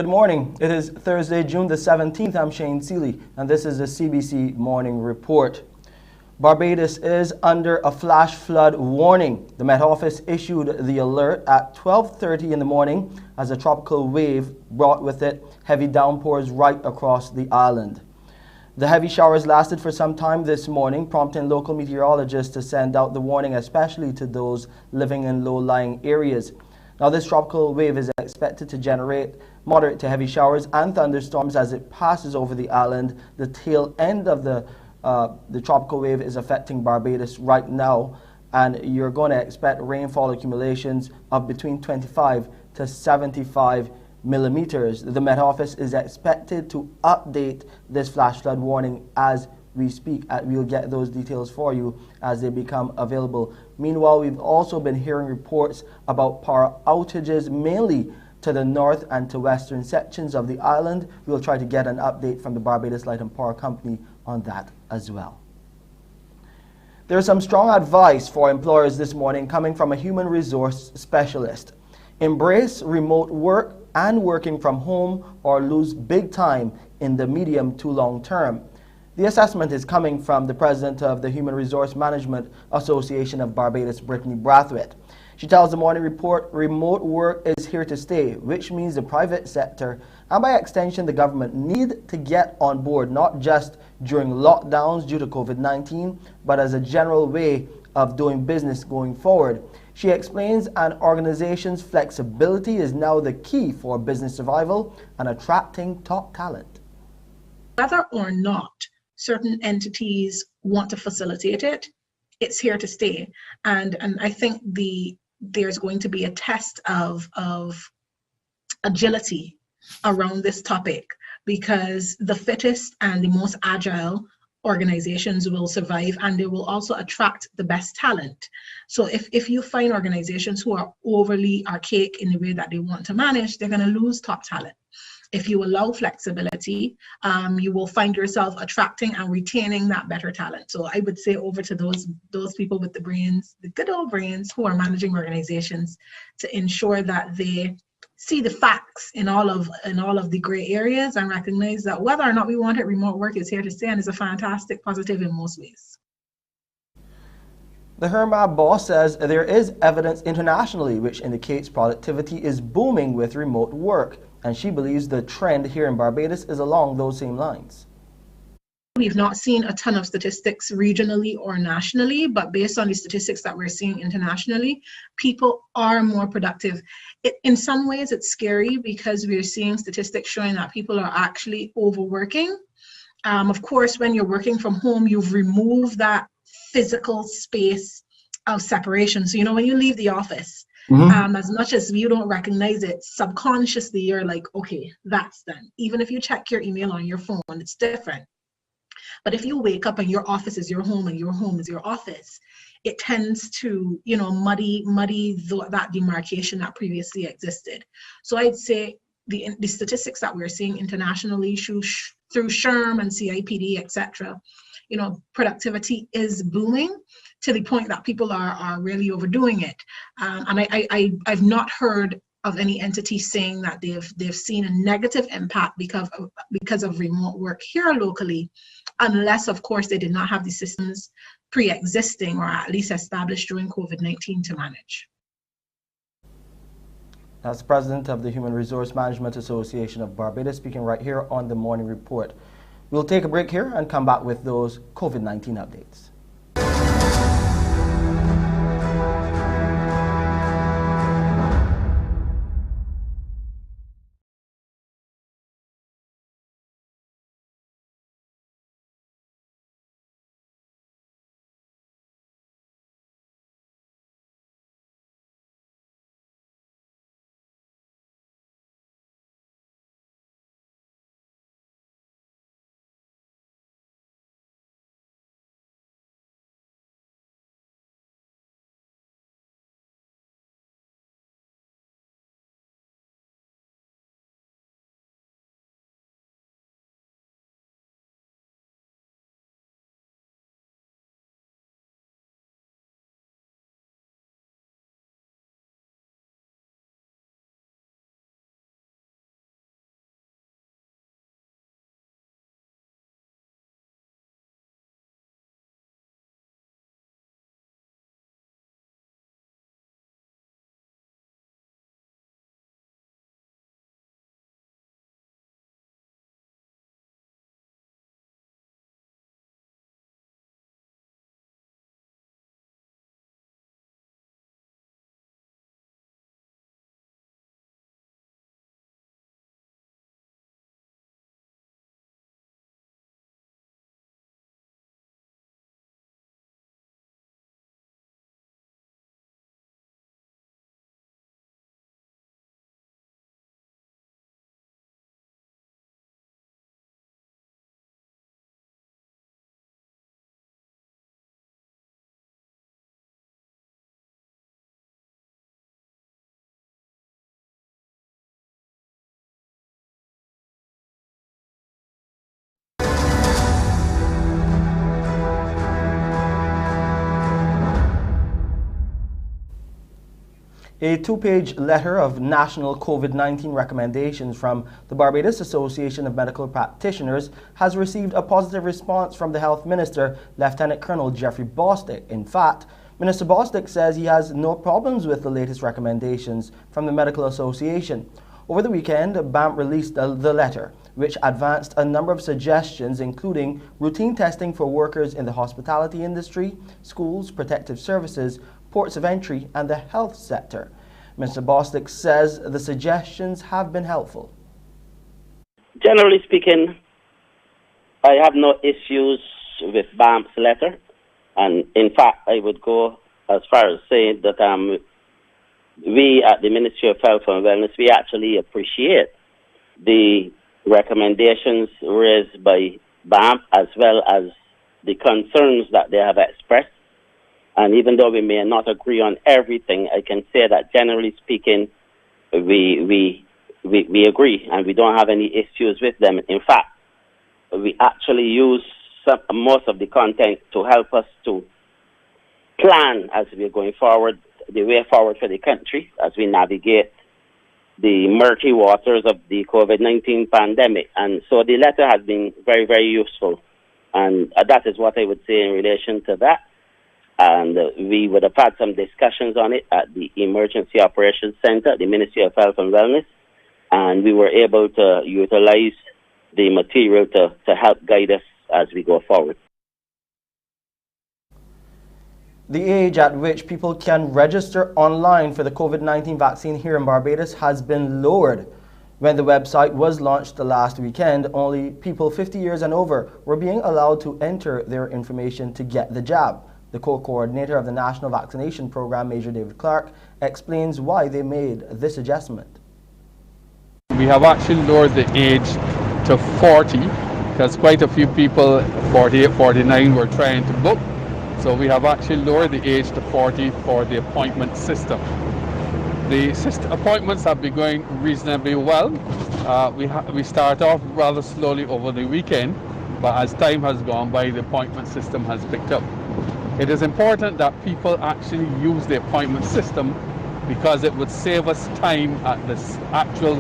Good morning. It is Thursday, June the 17th. I'm Shane Seeley, and this is the CBC Morning Report. Barbados is under a flash flood warning. The Met Office issued the alert at 12:30 in the morning as a tropical wave brought with it heavy downpours right across the island. The heavy showers lasted for some time this morning, prompting local meteorologists to send out the warning, especially to those living in low-lying areas. Now, this tropical wave is expected to generate moderate to heavy showers and thunderstorms as it passes over the island. The tail end of the tropical wave is affecting Barbados right now, and you're going to expect rainfall accumulations of between 25 to 75 millimeters. The Met Office is expected to update this flash flood warning as we speak. We'll get those details for you as they become available. Meanwhile, we've also been hearing reports about power outages, mainly to the north and to western sections of the island. We'll try to get an update from the Barbados Light and Power Company on that as well. There's some strong advice for employers this morning coming from a human resource specialist. Embrace remote work and working from home or lose big time in the medium to long term. The assessment is coming from the president of the Human Resource Management Association of Barbados, Brittany Brathwaite. She tells the Morning Report remote work is here to stay, which means the private sector and by extension the government need to get on board, not just during lockdowns due to COVID-19, but as a general way of doing business going forward. She explains an organization's flexibility is now the key for business survival and attracting top talent. Whether or not certain entities want to facilitate it, it's here to stay. And I think there's going to be a test of agility around this topic, because the fittest and the most agile organizations will survive, and they will also attract the best talent. So if you find organizations who are overly archaic in the way that they want to manage, they're going to lose top talent. If you allow flexibility, you will find yourself attracting and retaining that better talent. So I would say over to those people with the brains, the good old brains who are managing organizations, to ensure that they see the facts in all of the gray areas and recognize that whether or not we want it, remote work is here to stay and is a fantastic positive in most ways. The HRMA boss says there is evidence internationally which indicates productivity is booming with remote work, and she believes the trend here in Barbados is along those same lines. We've not seen a ton of statistics regionally or nationally, but based on the statistics that we're seeing internationally, people are more productive. In some ways, it's scary because we're seeing statistics showing that people are actually overworking. Of course, when you're working from home, you've removed that physical space of separation. So, when you leave the office, as much as you don't recognize it, subconsciously, you're like, okay, that's done. Even if you check your email on your phone, it's different. But if you wake up and your office is your home and your home is your office, it tends to, muddy that demarcation that previously existed. So I'd say the statistics that we're seeing internationally through SHRM and CIPD, etc., productivity is booming to the point that people are really overdoing it. And I've not heard of any entity saying that they've seen a negative impact because of remote work here locally, unless, of course, they did not have the systems pre-existing or at least established during COVID-19 to manage. That's the president of the Human Resource Management Association of Barbados speaking right here on the Morning Report. We'll take a break here and come back with those COVID-19 updates. A two-page letter of national COVID-19 recommendations from the Barbados Association of Medical Practitioners has received a positive response from the Health Minister, Lieutenant Colonel Jeffrey Bostic. In fact, Minister Bostic says he has no problems with the latest recommendations from the Medical Association. Over the weekend, BAMP released the letter, which advanced a number of suggestions, including routine testing for workers in the hospitality industry, schools, protective services, ports of entry, and the health sector. Mr. Bostic says the suggestions have been helpful. Generally speaking, I have no issues with BAMP's letter, and in fact, I would go as far as saying that we at the Ministry of Health and Wellness, we actually appreciate the recommendations raised by BAMP as well as the concerns that they have expressed. And even though we may not agree on everything, I can say that generally speaking, we agree and we don't have any issues with them. In fact, we actually use most of the content to help us to plan as we're going forward, the way forward for the country as we navigate the murky waters of the COVID-19 pandemic. And so the letter has been very, very useful. And that is what I would say in relation to that. And we would have had some discussions on it at the Emergency Operations Center, the Ministry of Health and Wellness, and we were able to utilize the material to help guide us as we go forward. The age at which people can register online for the COVID-19 vaccine here in Barbados has been lowered. When the website was launched last weekend, only people 50 years and over were being allowed to enter their information to get the jab. The co-coordinator of the National Vaccination Program, Major David Clark, explains why they made this adjustment. We have actually lowered the age to 40 because quite a few people, 48, 49, were trying to book. So we have actually lowered the age to 40 for the appointment system. The appointments have been going reasonably well. We start off rather slowly over the weekend, but as time has gone by, the appointment system has picked up. It is important that people actually use the appointment system because it would save us time at the actual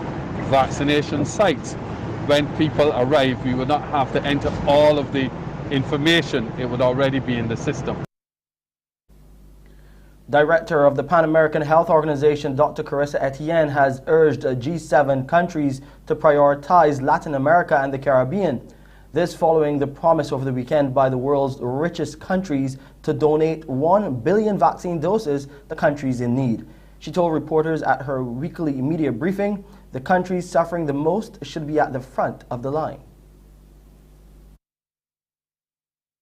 vaccination sites. When people arrive, we would not have to enter all of the information. It would already be in the system. Director of the Pan American Health Organization, Dr. Carissa Etienne, has urged G7 countries to prioritize Latin America and the Caribbean. This following the promise over the weekend by the world's richest countries to donate 1 billion vaccine doses to countries in need. She told reporters at her weekly media briefing the countries suffering the most should be at the front of the line.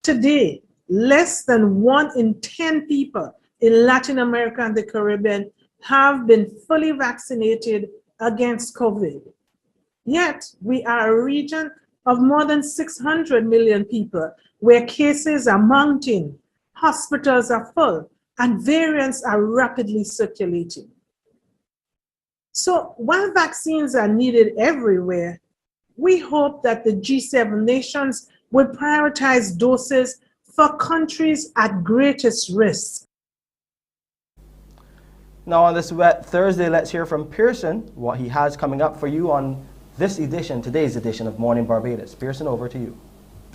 Today, less than 1 in 10 people in Latin America and the Caribbean have been fully vaccinated against COVID. Yet, we are a region of more than 600 million people where cases are mounting, hospitals are full, and variants are rapidly circulating. So while vaccines are needed everywhere, we hope that the G7 nations will prioritize doses for countries at greatest risk. Now on this wet Thursday, let's hear from Pearson what he has coming up for you on today's edition of Morning Barbados. Pearson, over to you.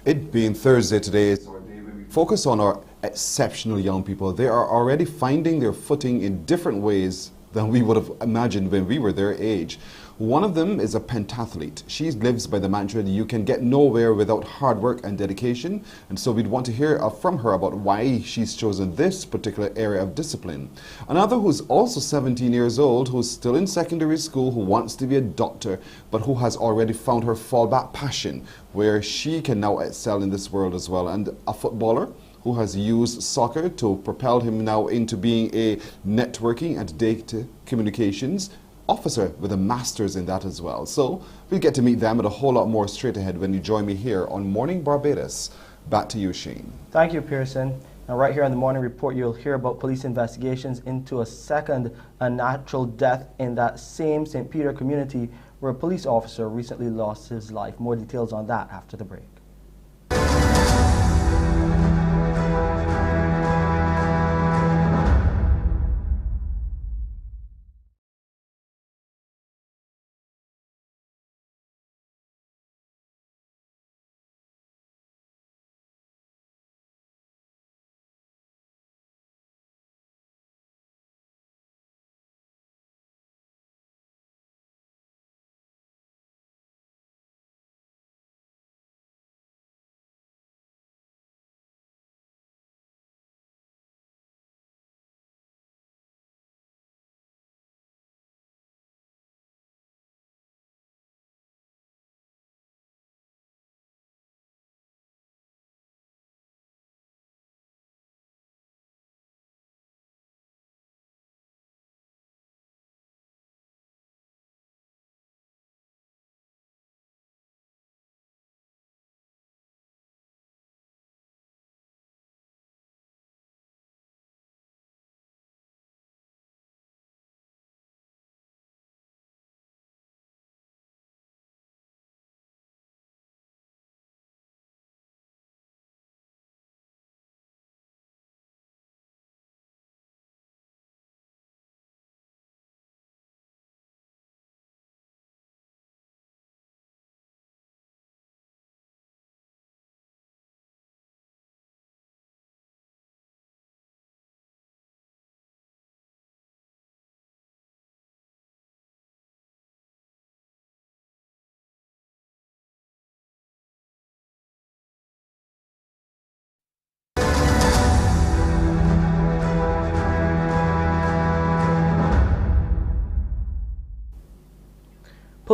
It being Thursday today is our day when we focus on our exceptional young people. They are already finding their footing in different ways than we would have imagined when we were their age. One of them is a pentathlete. She lives by the mantra that you can get nowhere without hard work and dedication. And so we'd want to hear from her about why she's chosen this particular area of discipline. Another who's also 17 years old, who's still in secondary school, who wants to be a doctor, but who has already found her fallback passion, where she can now excel in this world as well. And a footballer who has used soccer to propel him now into being a networking and data communications officer with a master's in that as well. So we'll get to meet them and a whole lot more straight ahead when you join me here on Morning Barbados. Back to you, Shane. Thank you, Pearson. Now right here on the Morning Report, you'll hear about police investigations into a second unnatural death in that same St. Peter community where a police officer recently lost his life. More details on that after the break.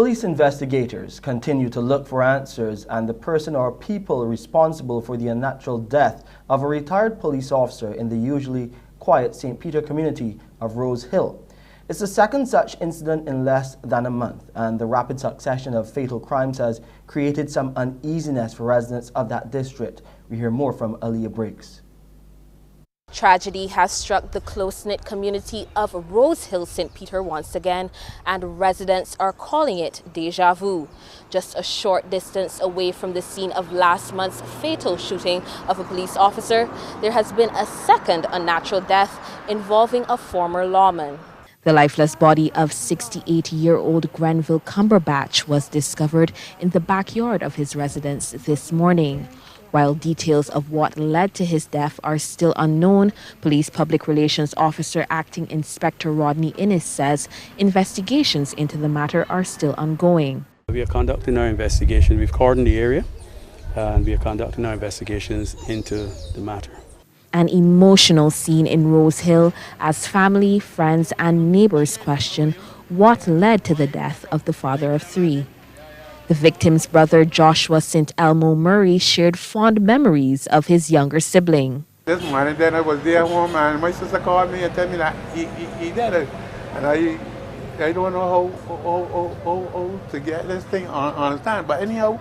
Police investigators continue to look for answers and the person or people responsible for the unnatural death of a retired police officer in the usually quiet St. Peter community of Rose Hill. It's the second such incident in less than a month, and the rapid succession of fatal crimes has created some uneasiness for residents of that district. We hear more from Aaliyah Briggs. Tragedy has struck the close-knit community of Rose Hill, St. Peter once again, and residents are calling it deja vu. Just a short distance away from the scene of last month's fatal shooting of a police officer, there has been a second unnatural death involving a former lawman. The lifeless body of 68-year-old Grenville Cumberbatch was discovered in the backyard of his residence this morning. While details of what led to his death are still unknown, Police Public Relations Officer Acting Inspector Rodney Innes says investigations into the matter are still ongoing. We are conducting our investigation. We've cordoned the area and we are conducting our investigations into the matter. An emotional scene in Rose Hill as family, friends and neighbors question what led to the death of the father of three. The victim's brother Joshua St. Elmo Murray shared fond memories of his younger sibling. This morning then I was there home and my sister called me and told me that he did it. And I don't know how to get this thing on stand. But anyhow,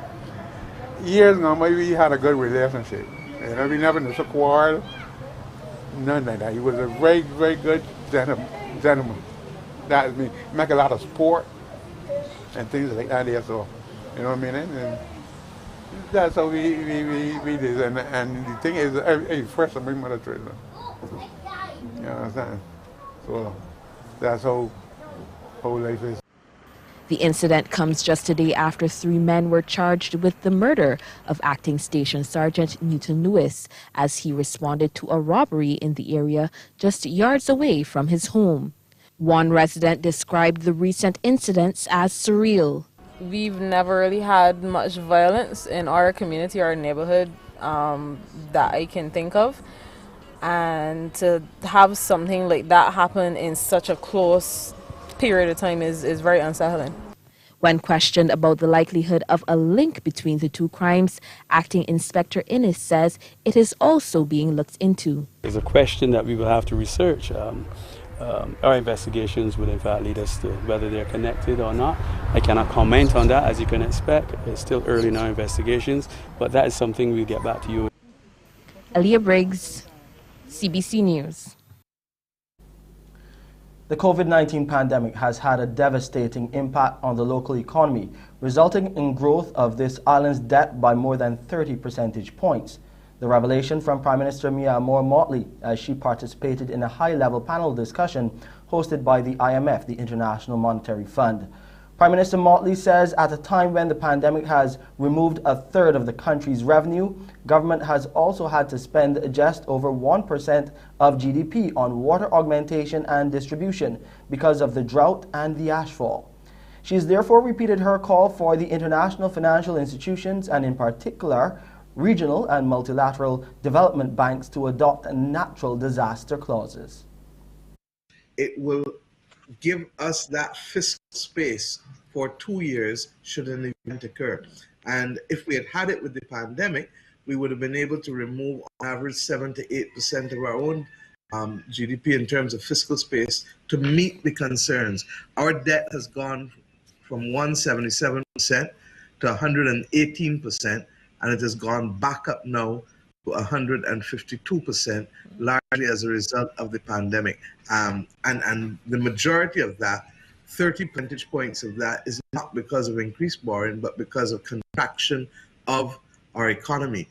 years ago we had a good relationship. You know, we never had a quarrel, none like that. He was a very, very good gentleman. That means make a lot of sport and things like that there, so. You know what I mean? And that's how we did. And the thing is, hey, first I'm bringing mother treasure. You know what I'm saying? So that's how life is. The incident comes just a day after three men were charged with the murder of Acting Station Sergeant Newton Lewis as he responded to a robbery in the area just yards away from his home. One resident described the recent incidents as surreal. We've never really had much violence in our community or neighborhood that I can think of. And to have something like that happen in such a close period of time is very unsettling. When questioned about the likelihood of a link between the two crimes, Acting Inspector Innes says it is also being looked into. It's a question that we will have to research. Our investigations would in fact lead us to whether they're connected or not. I cannot comment on that, as you can expect. It's still early in our investigations, but that is something we'll get back to you. Aaliyah Briggs, CBC News. The COVID-19 pandemic has had a devastating impact on the local economy, resulting in growth of this island's debt by more than 30 percentage points. The revelation from Prime Minister Mia Motley as she participated in a high-level panel discussion hosted by the IMF, the International Monetary Fund. Prime Minister Motley says at a time when the pandemic has removed a third of the country's revenue, government has also had to spend just over 1% of GDP on water augmentation and distribution because of the drought and the ashfall. She has therefore repeated her call for the international financial institutions and in particular regional and multilateral development banks to adopt natural disaster clauses. It will give us that fiscal space for 2 years should an event occur. And if we had had it with the pandemic, we would have been able to remove on average 7 to 8% of our own GDP in terms of fiscal space to meet the concerns. Our debt has gone from 177% to 118%. And it has gone back up now to 152%, largely as a result of the pandemic. And the majority of that, 30 percentage points of that, is not because of increased borrowing, but because of contraction of our economy.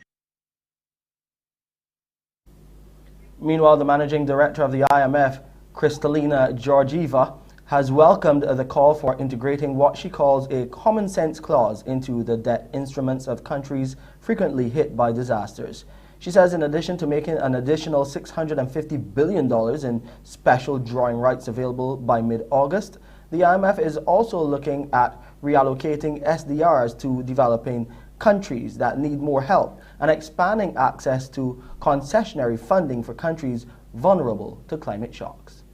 Meanwhile, the managing director of the IMF, Kristalina Georgieva, has welcomed the call for integrating what she calls a common sense clause into the debt instruments of countries frequently hit by disasters. She says in addition to making an additional $650 billion in special drawing rights available by mid-August, the IMF is also looking at reallocating SDRs to developing countries that need more help and expanding access to concessionary funding for countries vulnerable to climate shocks.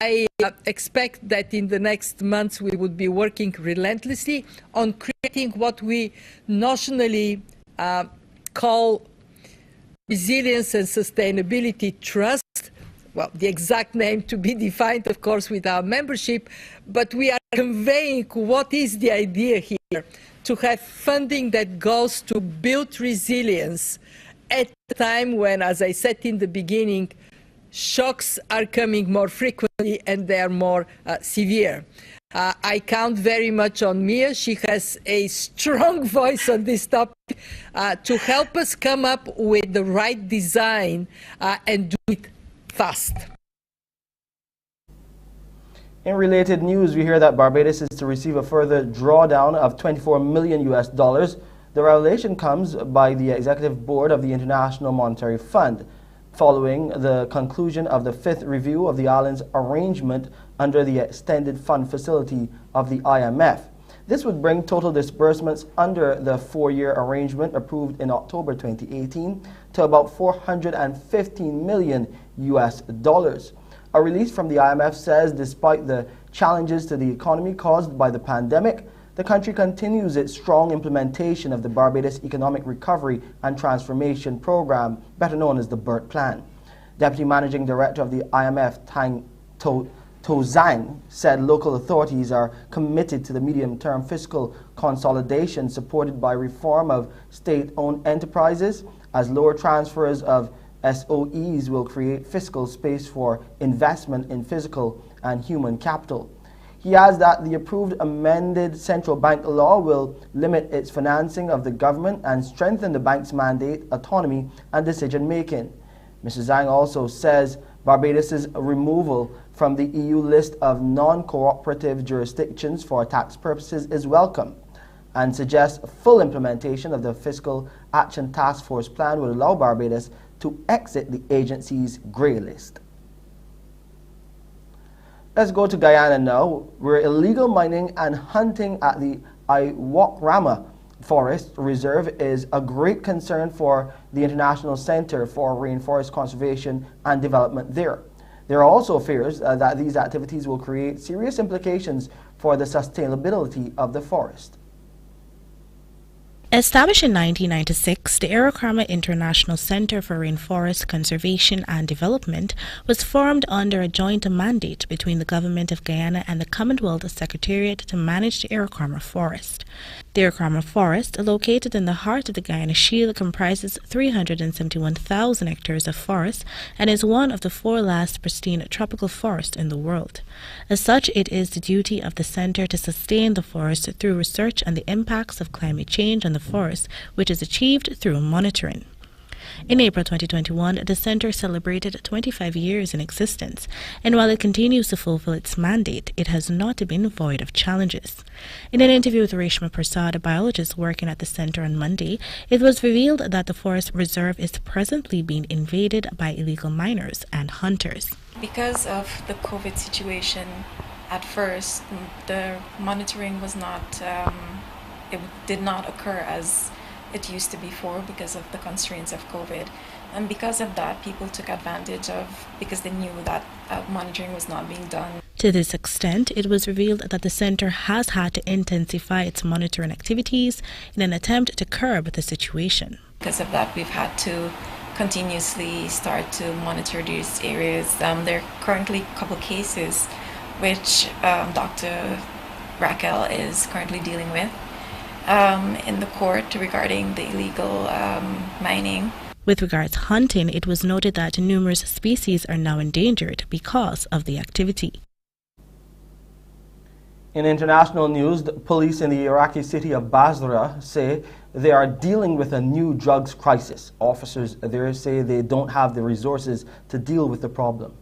I expect that in the next months we would be working relentlessly on creating what we nationally call Resilience and Sustainability Trust. Well, the exact name to be defined, of course, with our membership, but we are conveying what is the idea here, to have funding that goes to build resilience at a time when, as I said in the beginning, shocks are coming more frequently and they are more severe. I count very much on Mia. She has a strong voice on this topic to help us come up with the right design and do it fast. In related news, we hear that Barbados is to receive a further drawdown of $24 million. The revelation comes by the Executive Board of the International Monetary Fund, following the conclusion of the 5th review of the island's arrangement under the Extended Fund Facility of the IMF. This would bring total disbursements under the 4-year arrangement approved in October 2018 to about $415 million. A release from the IMF says despite the challenges to the economy caused by the pandemic, the country continues its strong implementation of the Barbados Economic Recovery and Transformation Program, better known as the BERT Plan. Deputy Managing Director of the IMF, Tang Tozang, said local authorities are committed to the medium-term fiscal consolidation supported by reform of state-owned enterprises, as lower transfers of SOEs will create fiscal space for investment in physical and human capital. He adds that the approved amended central bank law will limit its financing of the government and strengthen the bank's mandate, autonomy, and decision-making. Mr. Zhang also says Barbados' removal from the EU list of non-cooperative jurisdictions for tax purposes is welcome, and suggests full implementation of the Fiscal Action Task Force plan would allow Barbados to exit the agency's grey list. Let's go to Guyana now, where illegal mining and hunting at the Iwokrama Forest Reserve is a great concern for the International Center for Rainforest Conservation and Development there. There are also fears that these activities will create serious implications for the sustainability of the forest. Established in 1996, the Iwokrama International Center for Rainforest Conservation and Development was formed under a joint mandate between the Government of Guyana and the Commonwealth Secretariat to manage the Iwokrama Forest. The Iwokrama Forest, located in the heart of the Guyana Shield, comprises 371,000 hectares of forest and is one of the 4 last pristine tropical forests in the world. As such, it is the duty of the Center to sustain the forest through research on the impacts of climate change on the forest, which is achieved through monitoring. In April 2021, the Center celebrated 25 years in existence, and while it continues to fulfill its mandate, it has not been void of challenges. In an interview with Reshma Prasad, a biologist working at the Center on Monday, it was revealed that the forest reserve is presently being invaded by illegal miners and hunters. Because of the COVID situation, at first, the monitoring was not, it did not occur as it used to before because of the constraints of COVID. And because of that, people took advantage of, because they knew that monitoring was not being done. To this extent, it was revealed that the Center has had to intensify its monitoring activities in an attempt to curb the situation. Because of that, we've had to continuously start to monitor these areas. There are currently a couple cases which Dr. Raquel is currently dealing with in the court regarding the illegal mining. With regards to hunting, it was noted that numerous species are now endangered because of the activity. In international news, the police in the Iraqi city of Basra say they are dealing with a new drugs crisis. Officers there say they don't have the resources to deal with the problem.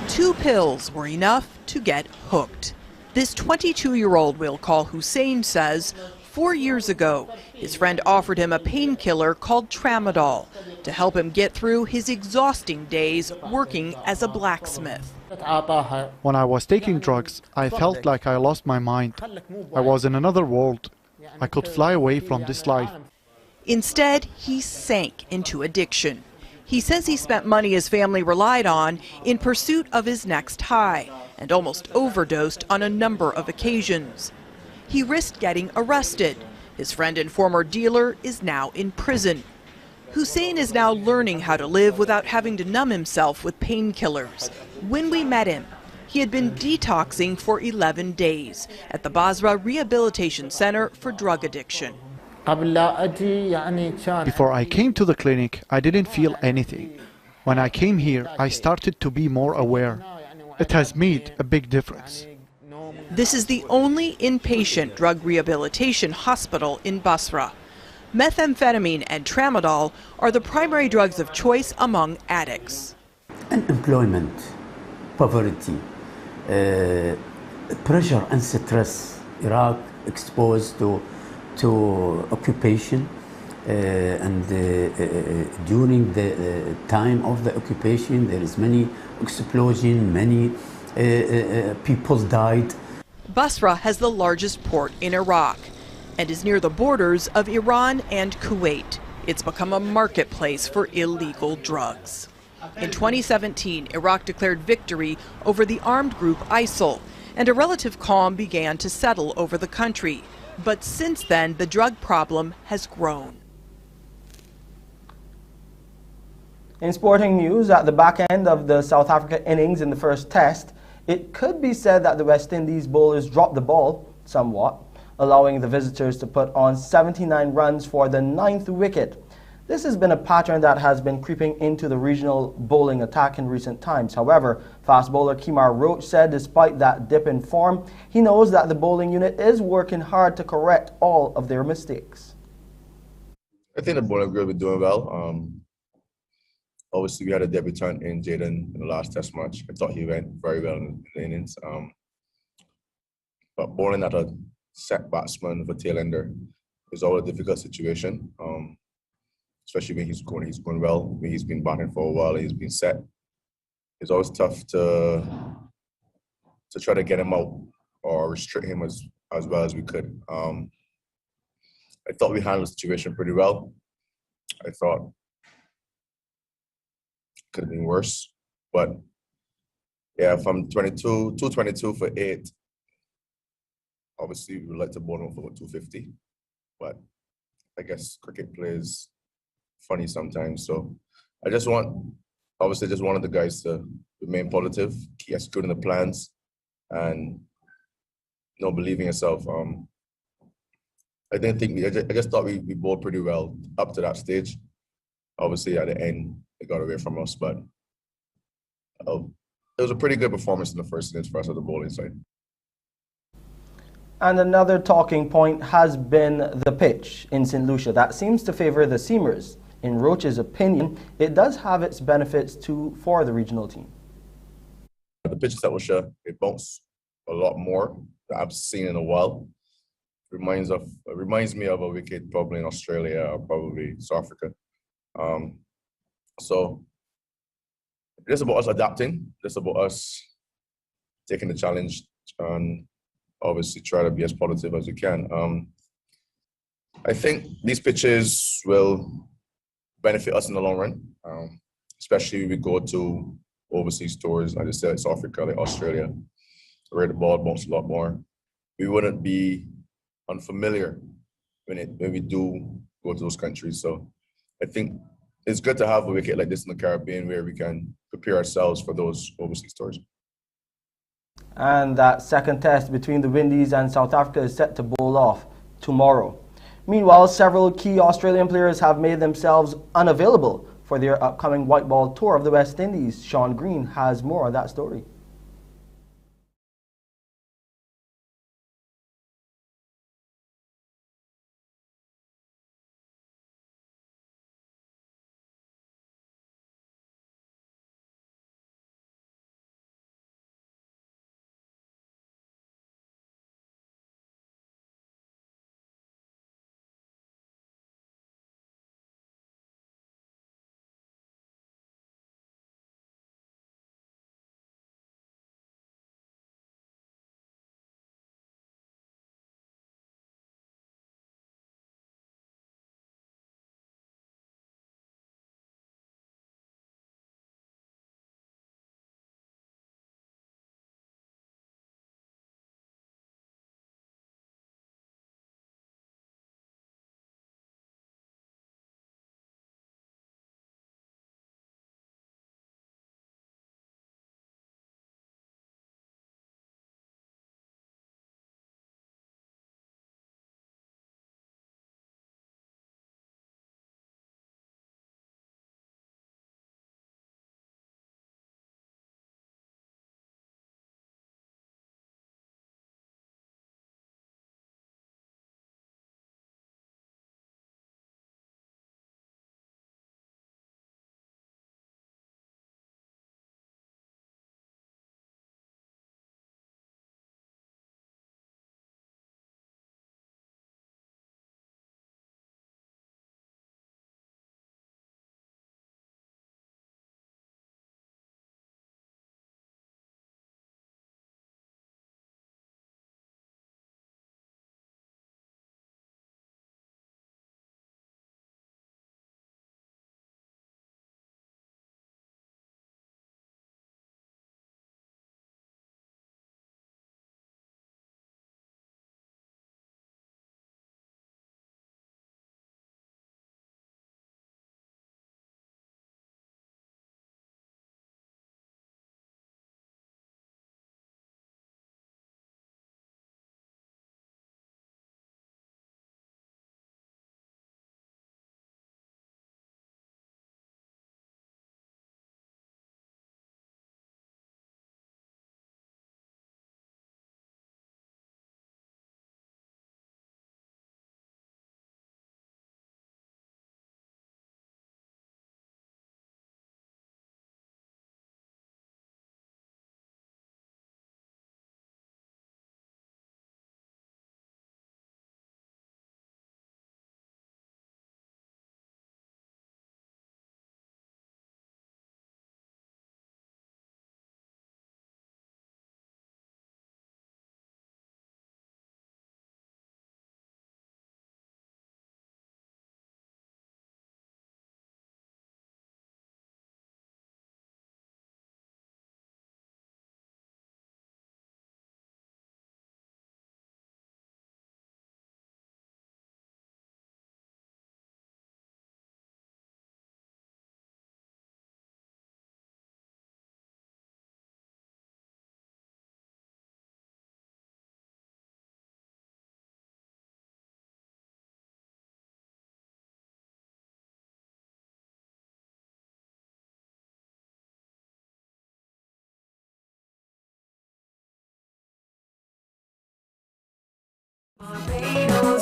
2 pills were enough to get hooked. This 22-year-old we'll call Hussein says 4 years ago, his friend offered him a painkiller called Tramadol to help him get through his exhausting days working as a blacksmith. When I was taking drugs, I felt like I lost my mind. I was in another world. I could fly away from this life. Instead, he sank into addiction. He says he spent money his family relied on in pursuit of his next high and almost overdosed on a number of occasions. He risked getting arrested. His friend and former dealer is now in prison. Hussein is now learning how to live without having to numb himself with painkillers. When we met him, he had been detoxing for 11 days at the Basra Rehabilitation Center for Drug Addiction. Before I came to the clinic, I didn't feel anything. When I came here, I started to be more aware. It has made a big difference. This is the only inpatient drug rehabilitation hospital in Basra. Methamphetamine and tramadol are the primary drugs of choice among addicts. Unemployment, poverty, pressure and stress. Iraq exposed to occupation, and during the time of the occupation there is many explosion, many people died. Basra has the largest port in Iraq and is near the borders of Iran and Kuwait. It's become a marketplace for illegal drugs. In 2017, Iraq declared victory over the armed group ISIL, and a relative calm began to settle over the country. But since then, the drug problem has grown. In sporting news, at the back end of the South Africa innings in the first test, it could be said that the West Indies bowlers dropped the ball somewhat, allowing the visitors to put on 79 runs for the 9th wicket. This has been a pattern that has been creeping into the regional bowling attack in recent times. However, fast bowler Kemar Roach said despite that dip in form, he knows that the bowling unit is working hard to correct all of their mistakes. I think the bowling group is doing well. Obviously, we had a debutant in Jaden in the last test match. I thought he went very well in the innings. But bowling at a set batsman for tail ender is always a difficult situation, especially when he's going well, when he's been batting for a while, he's been set. It's always tough to try to get him out or restrict him as well as we could. I thought we handled the situation pretty well. I thought could have been worse, but yeah, from 222 for 8, obviously we would like to bowl him for 250, but I guess cricket plays funny sometimes. So I just wanted the guys to remain positive, keep executing the plans, and believe in yourself. I just thought we bowled pretty well up to that stage. Obviously at the end it got away from us, but it was a pretty good performance in the first innings for us at the bowling side. And another talking point has been the pitch in St. Lucia that seems to favor the seamers. In Roach's opinion, it does have its benefits too for the regional team. The pitch in St. Lucia, it bounced a lot more than I've seen in a while. It reminds me of a wicket probably in Australia or probably South Africa. So it's about us adapting. It's about us taking the challenge and obviously try to be as positive as we can. I think these pitches will benefit us in the long run, especially if we go to overseas tours, like I said, South Africa, like Australia, where the ball bounces a lot more. We wouldn't be unfamiliar when we do go to those countries. So I think it's good to have a wicket like this in the Caribbean where we can prepare ourselves for those overseas tours. And that second test between the Windies and South Africa is set to bowl off tomorrow. Meanwhile, several key Australian players have made themselves unavailable for their upcoming white ball tour of the West Indies. Sean Green has more on that story.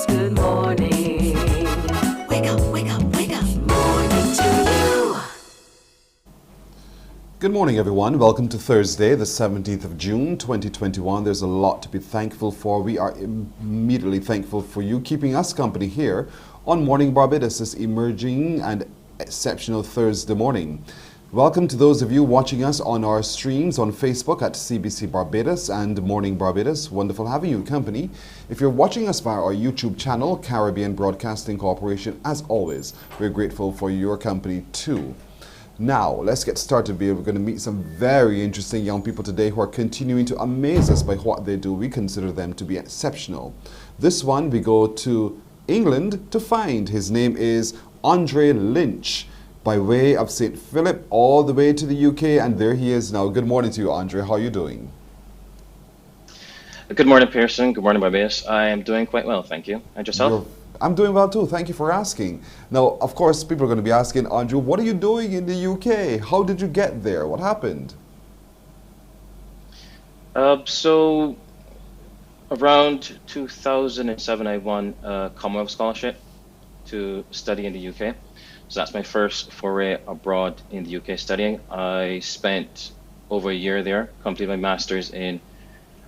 Barbados, good morning. Wake up, wake up, wake up. Morning to you. Good morning, everyone. Welcome to Thursday, the 17th of June, 2021. There's a lot to be thankful for. We are immediately thankful for you keeping us company here on Morning Barbados, this emerging and exceptional Thursday morning. Welcome to those of you watching us on our streams on Facebook at CBC Barbados and Morning Barbados. Wonderful having you company. If you're watching us via our YouTube channel, Caribbean Broadcasting Corporation, as always, we're grateful for your company too. Now, let's get started. We're going to meet some very interesting young people today who are continuing to amaze us by what they do. We consider them to be exceptional. This one, we go to England to find. His name is Andre Lynch, by way of St. Philip, all the way to the UK, and there he is now. Good morning to you, Andre. How are you doing? Good morning, Pearson. Good morning, Barbados. I am doing quite well, thank you. And yourself? I'm doing well too. Thank you for asking. Now, of course, people are going to be asking, Andrew, what are you doing in the UK? How did you get there? What happened? So, around 2007, I won a Commonwealth scholarship to study in the UK. So that's my first foray abroad in the UK studying. I spent over a year there, completed my master's in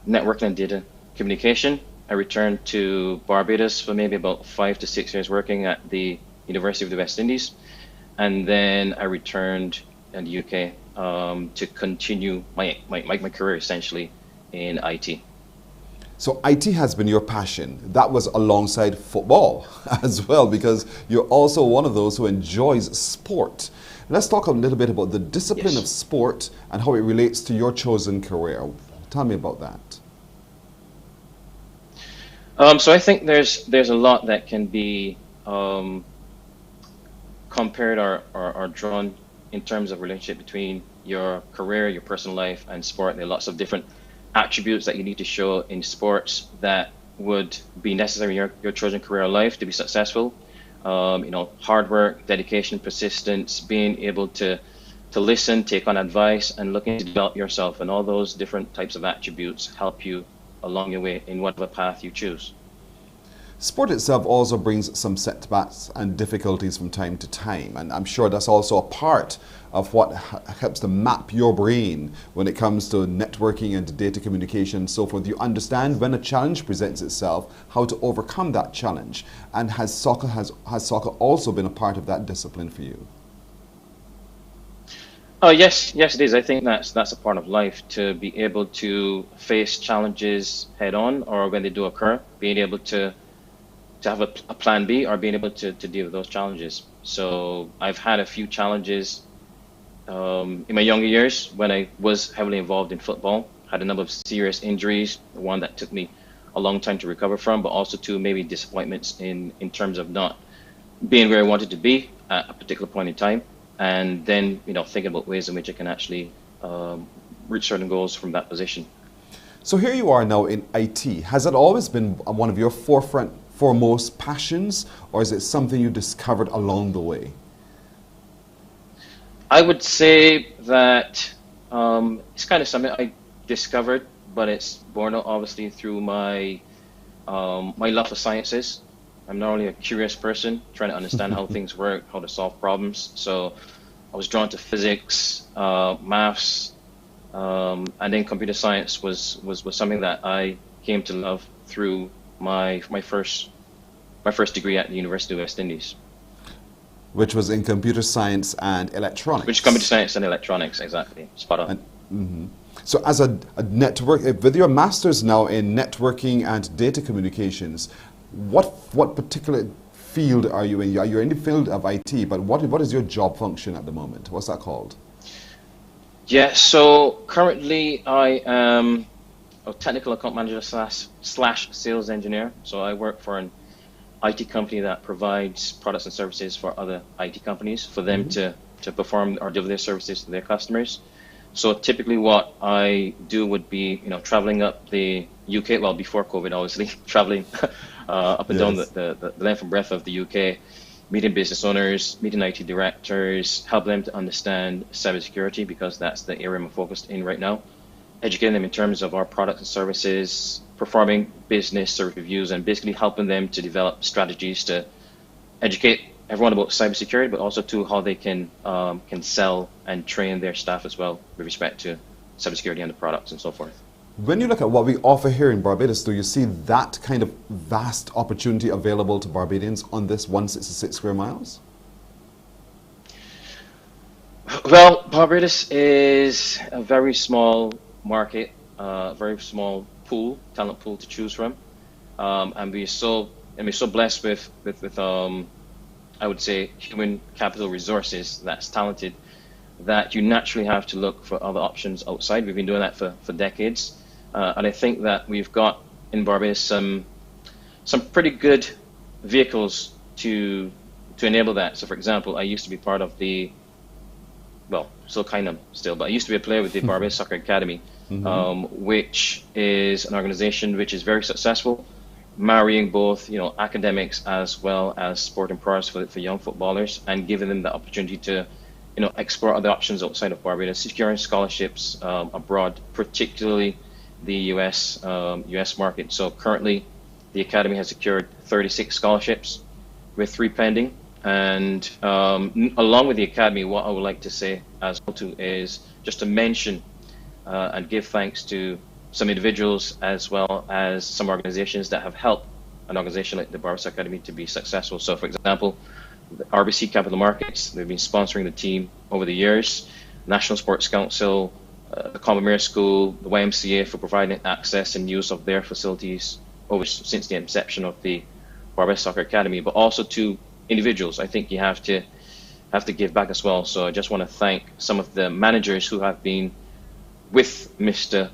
networking and data communication. I returned to Barbados for maybe about 5 to 6 years working at the University of the West Indies. And then I returned in the UK to continue my career essentially in IT. So IT has been your passion. That was alongside football as well, because you're also one of those who enjoys sport. Let's talk a little bit about the discipline of sport and how it relates to your chosen career. Tell me about that. So I think there's a lot that can be compared or drawn in terms of relationship between your career, your personal life, and sport. There are lots of different attributes that you need to show in sports that would be necessary in your chosen career or life to be successful. Hard work, dedication, persistence, being able to listen, take on advice, and looking to develop yourself, and all those different types of attributes help you along your way in whatever path you choose. Sport itself also brings some setbacks and difficulties from time to time, and I'm sure that's also a part of what helps to map your brain when it comes to networking and data communication and so forth. You understand when a challenge presents itself, how to overcome that challenge. And has soccer also been a part of that discipline for you? Oh yes, it is. I think that's a part of life, to be able to face challenges head on, or when they do occur, being able to have a plan B, or being able to deal with those challenges. So I've had a few challenges in my younger years when I was heavily involved in football. Had a number of serious injuries, one that took me a long time to recover from, but also to maybe disappointments in terms of not being where I wanted to be at a particular point in time. And then, thinking about ways in which I can actually reach certain goals from that position. So here you are now in IT. Has it always been one of your foremost passions, or is it something you discovered along the way? I would say that it's kind of something I discovered, but it's born out obviously through my love for sciences. I'm not only a curious person trying to understand how things work, how to solve problems. So I was drawn to physics, maths, and then computer science was something that I came to love through my first degree at the University of the West Indies. Which was in computer science and electronics. Which computer science and electronics, exactly. Spot on. So as a network, with your master's now in networking and data communications, what particular field are you in? You're in the field of IT, but what is your job function at the moment? What's that called? Yeah, so currently I am a technical account manager slash sales engineer. So I work for an IT company that provides products and services for other IT companies for them to perform or deliver their services to their customers. So typically what I do would be, traveling up the UK, well, before COVID, obviously, traveling up and down the length and breadth of the UK, meeting business owners, meeting IT directors, help them to understand cybersecurity, because that's the area I'm focused in right now. educating them in terms of our products and services, performing business service reviews, and basically helping them to develop strategies to educate everyone about cybersecurity, but also to how they can sell and train their staff as well with respect to cybersecurity and the products and so forth. When you look at what we offer here in Barbados, do you see that kind of vast opportunity available to Barbadians on this 166 square miles? Well, Barbados is a very small market, very small pool, talent pool to choose from, and we're so blessed with I would say human capital resources that's talented, that you naturally have to look for other options outside. We've been doing that for decades, and I think that we've got in Barbados some pretty good vehicles to enable that. So, for example, I used to be part of the, well, still kind of still, but I used to be a player with the Barbados Soccer Academy, which is an organization which is very successful, marrying both academics as well as sport and prowess for young footballers, and giving them the opportunity to explore other options outside of Barbados, securing scholarships abroad, particularly the US market. So currently, the academy has secured 36 scholarships, with 3 pending. And along with the academy, what I would like to say as well too is just to mention and give thanks to some individuals as well as some organizations that have helped an organization like the Barbados Academy to be successful. So, for example, the RBC Capital Markets, they've been sponsoring the team over the years, National Sports Council, the Commonwealth School, the YMCA for providing access and use of their facilities since the inception of the Barbados Soccer Academy, but also to individuals. I think you have to give back as well. So I just want to thank some of the managers who have been with Mr.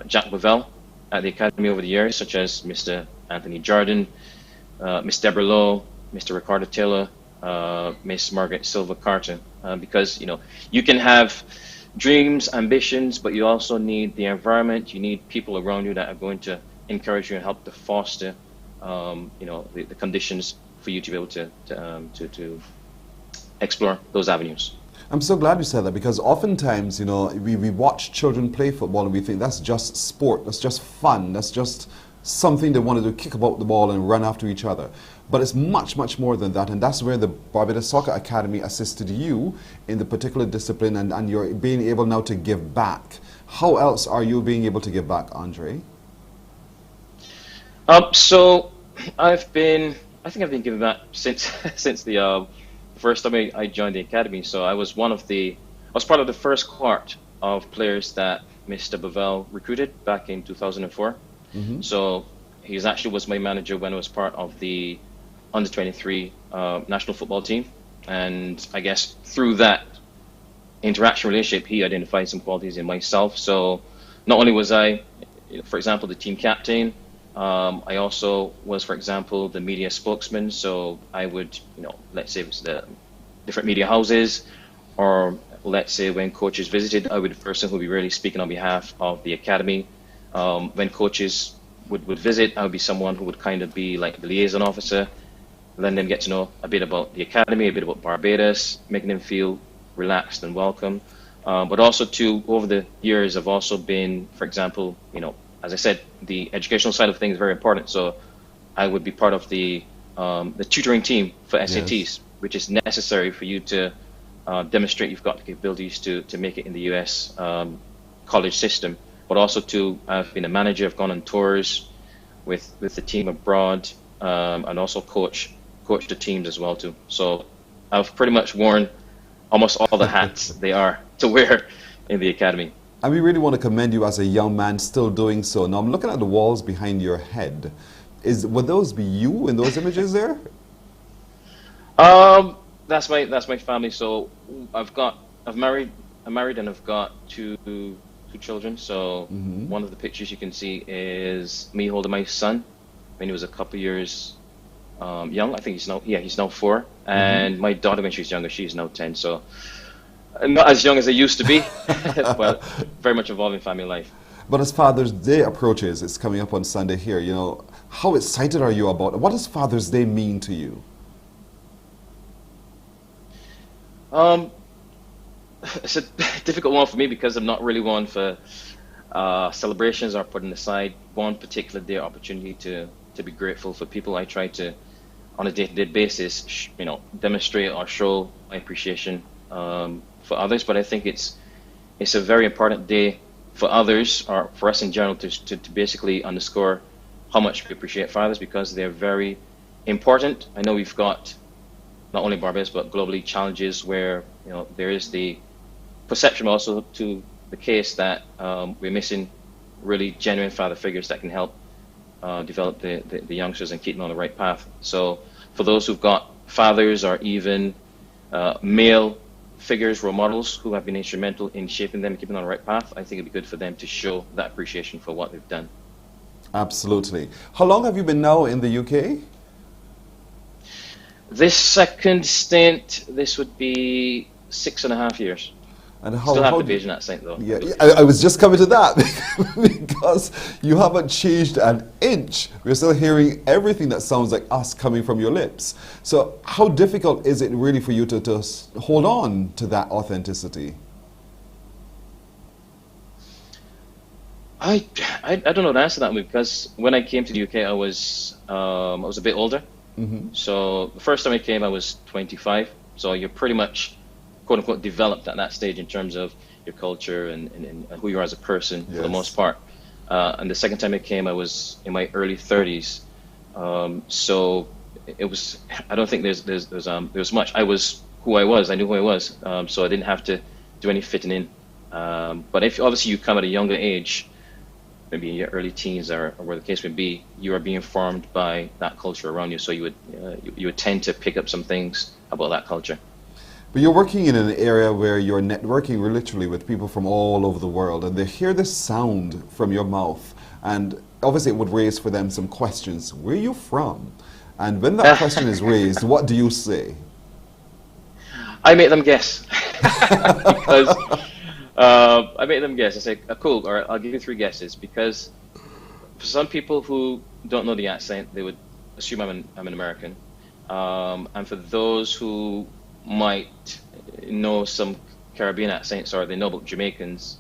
Jack Bovell at the Academy over the years, such as Mr. Anthony Jordan, Miss Deborah Lowe, Mr. Ricardo Taylor, Miss Margaret Silva Carter, because you can have dreams, ambitions, but you also need the environment. You need people around you that are going to encourage you and help to foster the conditions for you to be able to explore those avenues. I'm so glad you said that, because oftentimes, we watch children play football and we think that's just sport, that's just fun, that's just something they want to do, kick about the ball and run after each other. But it's much, much more than that, and that's where the Barbados Soccer Academy assisted you in the particular discipline, and you're being able now to give back. How else are you being able to give back, Andre? So I think I've been giving back since the first time I joined the academy. So I was part of the first cohort of players that Mr. Bovell recruited back in 2004. So he actually was my manager when I was part of the under-23 national football team, and I guess through that interaction relationship, he identified some qualities in myself. So not only was I, for example, the team captain, I also was, for example, the media spokesman. So I would, let's say it was the different media houses, or let's say when coaches visited, I would be the person who would be really speaking on behalf of the academy. When coaches would visit, I would be someone who would kind of be like the liaison officer, letting them get to know a bit about the academy, a bit about Barbados, making them feel relaxed and welcome. But also over the years, I've also been, for example, as I said, the educational side of things is very important. So I would be part of the tutoring team for SATs, yes, which is necessary for you to demonstrate you've got the capabilities to make it in the US college system. But also I've been a manager, I've gone on tours with the team abroad, and also coach the teams as well too. So I've pretty much worn almost all the hats they are to wear in the academy. And we really want to commend you as a young man still doing so. Now I'm looking at the walls behind your head. Would those be you in those images there? That's my family. So I'm married and I've got two children. So one of the pictures you can see is me holding my son when he was a couple years young. I think he's now 4, and my daughter when she's younger, she's now 10. So not as young as I used to be, but very much involved in family life. But as Father's Day approaches, it's coming up on Sunday here, how excited are you about it? What does Father's Day mean to you? It's a difficult one for me because I'm not really one for celebrations are put aside. One particular day, opportunity to be grateful for people. I try to, on a day-to-day basis, demonstrate or show my appreciation for others. But I think it's a very important day for others, or for us in general, to basically underscore how much we appreciate fathers, because they're very important. I know we've got, not only Barbados but globally, challenges where there is the perception also to the case that we're missing really genuine father figures that can help develop the youngsters and keep them on the right path. So for those who've got fathers or even male figures, role models, who have been instrumental in shaping them and keeping them on the right path, I think it'd be good for them to show that appreciation for what they've done. Absolutely. How long have you been now in the UK? This second stint, this would be 6.5 years. And how, still have the Bayesian accent though. Yeah, I was just coming to that because you haven't changed an inch. We're still hearing everything that sounds like us coming from your lips. So how difficult is it really for you to hold on to that authenticity? I don't know the answer to that, because when I came to the UK, I was a bit older. Mm-hmm. So the first time I came, I was 25. So you're pretty much, quote unquote, developed at that stage in terms of your culture and who you are as a person, for the most part. And the second time I came, I was in my early 30s. So it was, I don't think there's much. I was who I was. I knew who I was. So I didn't have to do any fitting in. But if obviously you come at a younger age, maybe in your early teens or where the case may be, you are being formed by that culture around you. So you would tend to pick up some things about that culture. But you're working in an area where you're networking literally with people from all over the world, and they hear this sound from your mouth, and obviously it would raise for them some questions. Where are you from? And when that question is raised, what do you say? I make them guess. Because I make them guess. I say, cool, or I'll give you 3 guesses, because for some people who don't know the accent, they would assume I'm an American. And for those who might know some Caribbean accents, or they know about Jamaicans,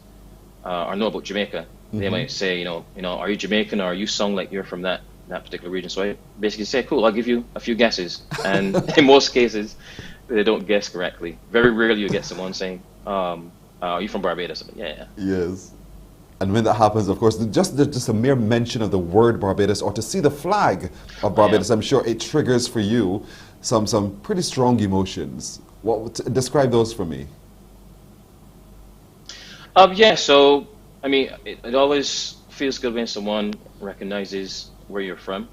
or know about Jamaica, they might say, are you Jamaican, or you sound like you're from that particular region? So I basically say, cool, I'll give you a few guesses. And in most cases, they don't guess correctly. Very rarely you get someone saying, are you from Barbados? I'm like, yeah. Yes. And when that happens, of course, just a mere mention of the word Barbados, or to see the flag of Barbados, I'm sure it triggers for you some pretty strong emotions. Describe those for me. Yeah, so, I mean, it always feels good when someone recognizes where you're from.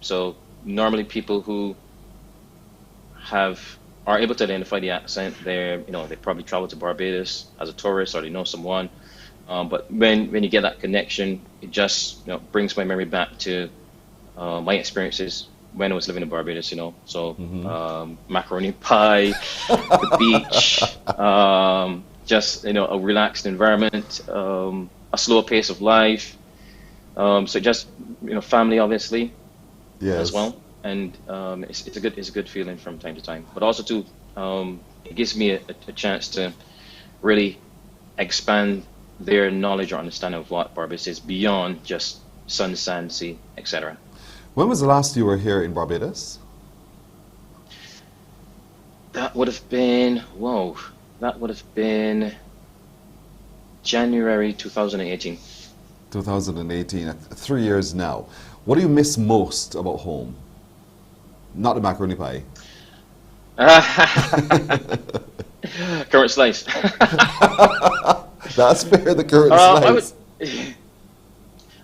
So normally people who are able to identify the accent, they probably travel to Barbados as a tourist, or they know someone. But when you get that connection, it just brings my memory back to my experiences when I was living in Barbados. So macaroni pie, the beach, just a relaxed environment, a slower pace of life. So just family, obviously, as well. And it's a good feeling from time to time. But also too, it gives me a chance to really expand their knowledge or understanding of what Barbados is beyond just sun, sand, sea, etc. When was the last you were here in Barbados? That would have been January 2018. 2018, 3 years now. What do you miss most about home? Not the macaroni pie. Current slice. That's fair, the current slice.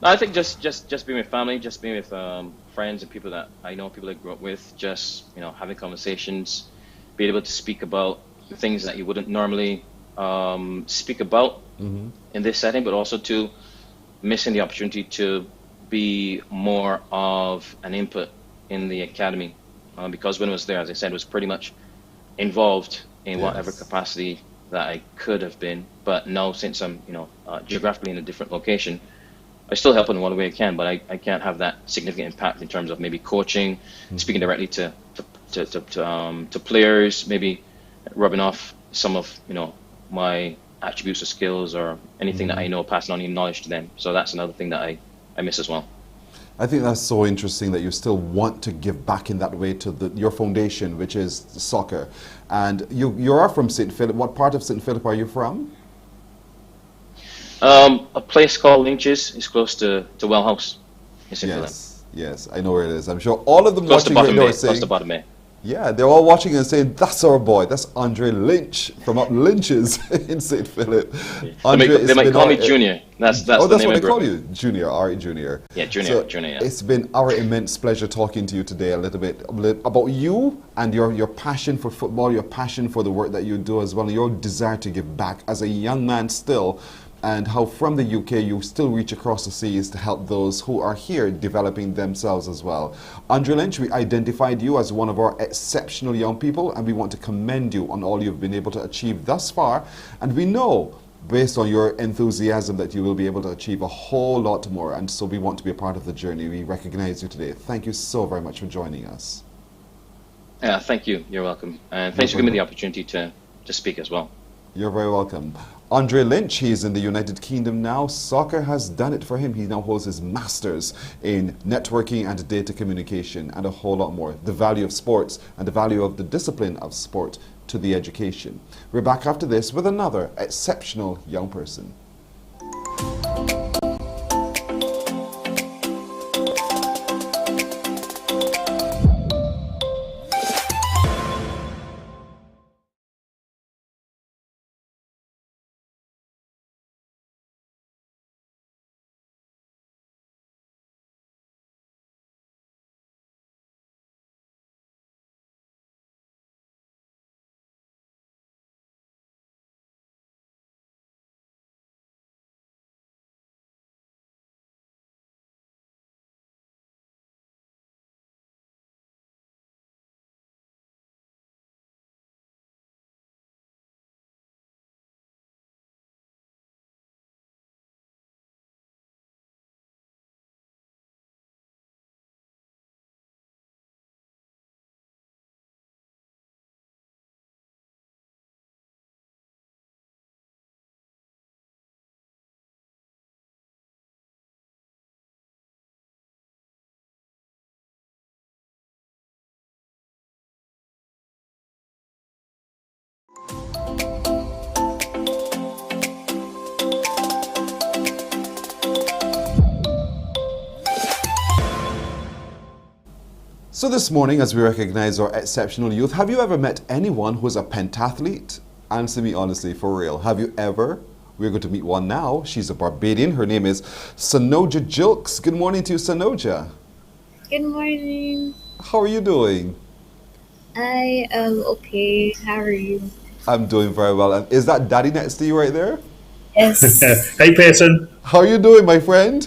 I think just being with family, just being with friends and people that I know, people I grew up with, just having conversations, being able to speak about things that you wouldn't normally speak about in this setting, but also to missing the opportunity to be more of an input in the academy, because when I was there, as I said, was pretty much involved in whatever capacity that I could have been. But now, since I'm geographically in a different location, I still help in one way I can, but I can't have that significant impact in terms of maybe coaching, speaking directly to players, maybe rubbing off some of my attributes or skills or anything that I know, passing on any knowledge to them. So that's another thing that I miss as well. I think that's so interesting that you still want to give back in that way to your foundation, which is soccer. And you are from St. Philip. What part of St. Philip are you from? A place called Lynch is close to Well House in St. Philip. Yes, I know where it is. I'm sure all of them Close to watching right now are Close saying, to Bottom. yeah, they're all watching and saying, that's our boy. That's Andre Lynch from up Lynch's in St. Philip. They might call me Junior. That's the that's name what I they grew up call with. you, Junior, Ari Junior. Yeah, Junior, So Junior, yeah. It's been our immense pleasure talking to you today a little bit about you and your passion for football, your passion for the work that you do as well, and your desire to give back as a young man still, and how from the UK you still reach across the seas to help those who are here developing themselves as well. Andre Lynch, we identified you as one of our exceptional young people, and we want to commend you on all you've been able to achieve thus far. And we know, based on your enthusiasm, that you will be able to achieve a whole lot more. And so we want to be a part of the journey. We recognize you today. Thank you so very much for joining us. Yeah, thank you. You're welcome. And thanks for giving me the opportunity to speak as well. You're very welcome. Andre Lynch, he is in the United Kingdom now. Soccer has done it for him. He now holds his master's in networking and data communication and a whole lot more. The value of sports and the value of the discipline of sport to the education. We're back after this with another exceptional young person. So this morning, as we recognize our exceptional youth, have you ever met anyone who is a pentathlete? Answer me honestly, for real. Have you ever? We're going to meet one now. She's a Barbadian. Her name is Sanoja Jilks. Good morning to you, Sanoja. Good morning. How are you doing? I am okay. How are you? I'm doing very well. And is that Daddy next to you right there? Yes. Hey, Pearson. How are you doing, my friend?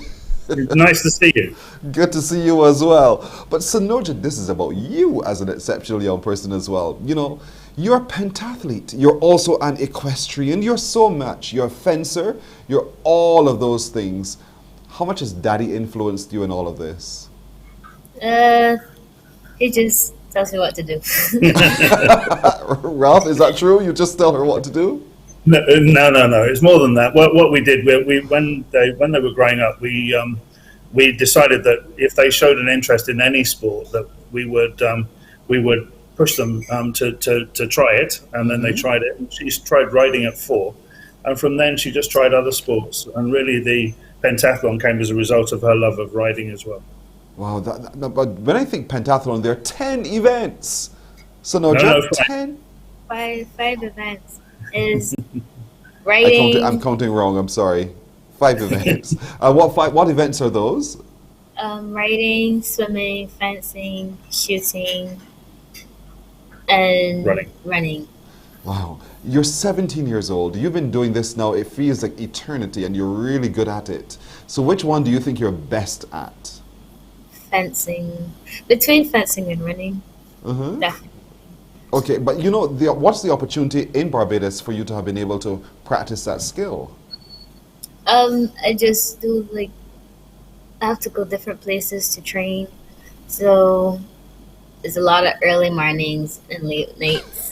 Nice to see you. Good to see you as well. But Sanoja, this is about you as an exceptional young person as well. You know, you're a pentathlete. You're also an equestrian. You're so much. You're a fencer. You're all of those things. How much has Daddy influenced you in all of this? He just tells me what to do. Ralph, is that true? You just tell her what to do? No. It's more than that. What we did, when they were growing up, we decided that if they showed an interest in any sport, that we would push them to try it, and then they tried it. She tried riding at 4, and from then she just tried other sports. And really, the pentathlon came as a result of her love of riding as well. Wow, but when I think pentathlon, there are 10 events. So no, 10? Five events is riding. I'm counting wrong. I'm sorry. 5 events. What events are those? Riding, swimming, fencing, shooting, and running. Wow. You're 17 years old. You've been doing this now. It feels like eternity, and you're really good at it. So which one do you think you're best at? Fencing. Between fencing and running. Definitely. Okay, but you know, what's the opportunity in Barbados for you to have been able to practice that skill? I just do I have to go different places to train. So There's a lot of early mornings and late nights.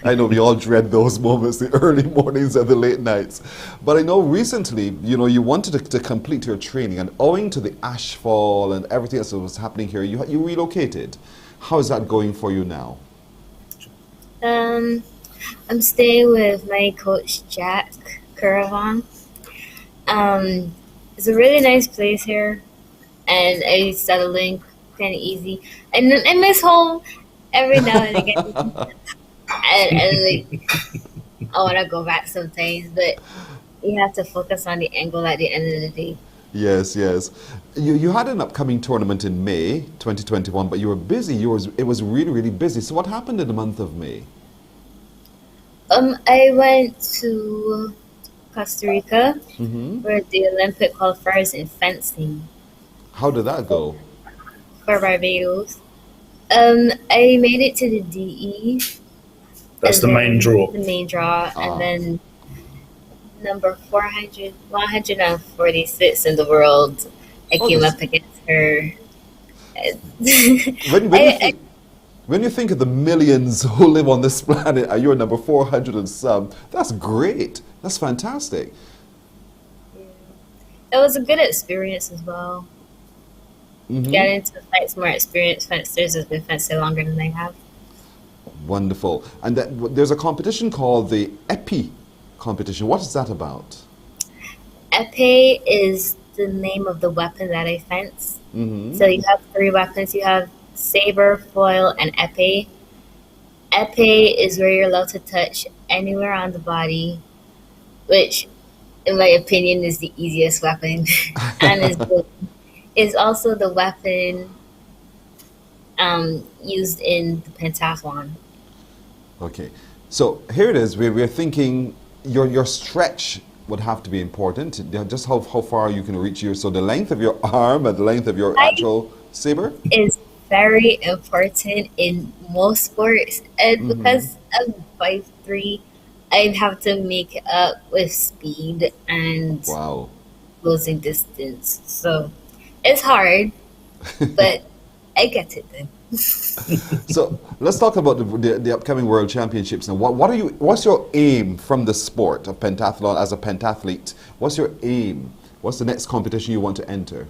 I know we all dread those moments, the early mornings and the late nights. But I know recently, you wanted to complete your training, and owing to the ashfall and everything else that was happening here, you relocated. How is that going for you now? I'm staying with my coach, Jack Caravan. It's a really nice place here, and I settling kind of easy. And I miss home every now and again. and like, I want to go back sometimes, but you have to focus on the angle at the end of the day. Yes, yes. You had an upcoming tournament in May 2021, but you were busy. It was really, really busy. So what happened in the month of May? I went to Costa Rica for the Olympic qualifiers in fencing. How did that go? For Barbados. I made it to the DE. That's the main draw. The main draw, and then number 146 in the world. I came up against her. When you think of the millions who live on this planet, and you're number 400 and some, that's great. That's fantastic. It was a good experience as well. Getting to fight more experienced fencers has been fencing longer than I have. Wonderful. And there's a competition called the EPI competition. What is that about? Epee is the name of the weapon that I fence. So you have 3 weapons. You have saber, foil, and epee. Epee is where you're allowed to touch anywhere on the body, which, in my opinion, is the easiest weapon, and is also the weapon used in the pentathlon. Okay, so here it is. We're thinking your stretch would have to be important. Just how far you can reach so the length of your arm and the length of your actual saber is very important in most sports, and because I'm 5'3", I'd have to make it up with speed and closing distance. So it's hard, but I get it done. So let's talk about the upcoming World Championships now. What's your aim from the sport of pentathlon as a pentathlete? What's your aim? What's the next competition you want to enter?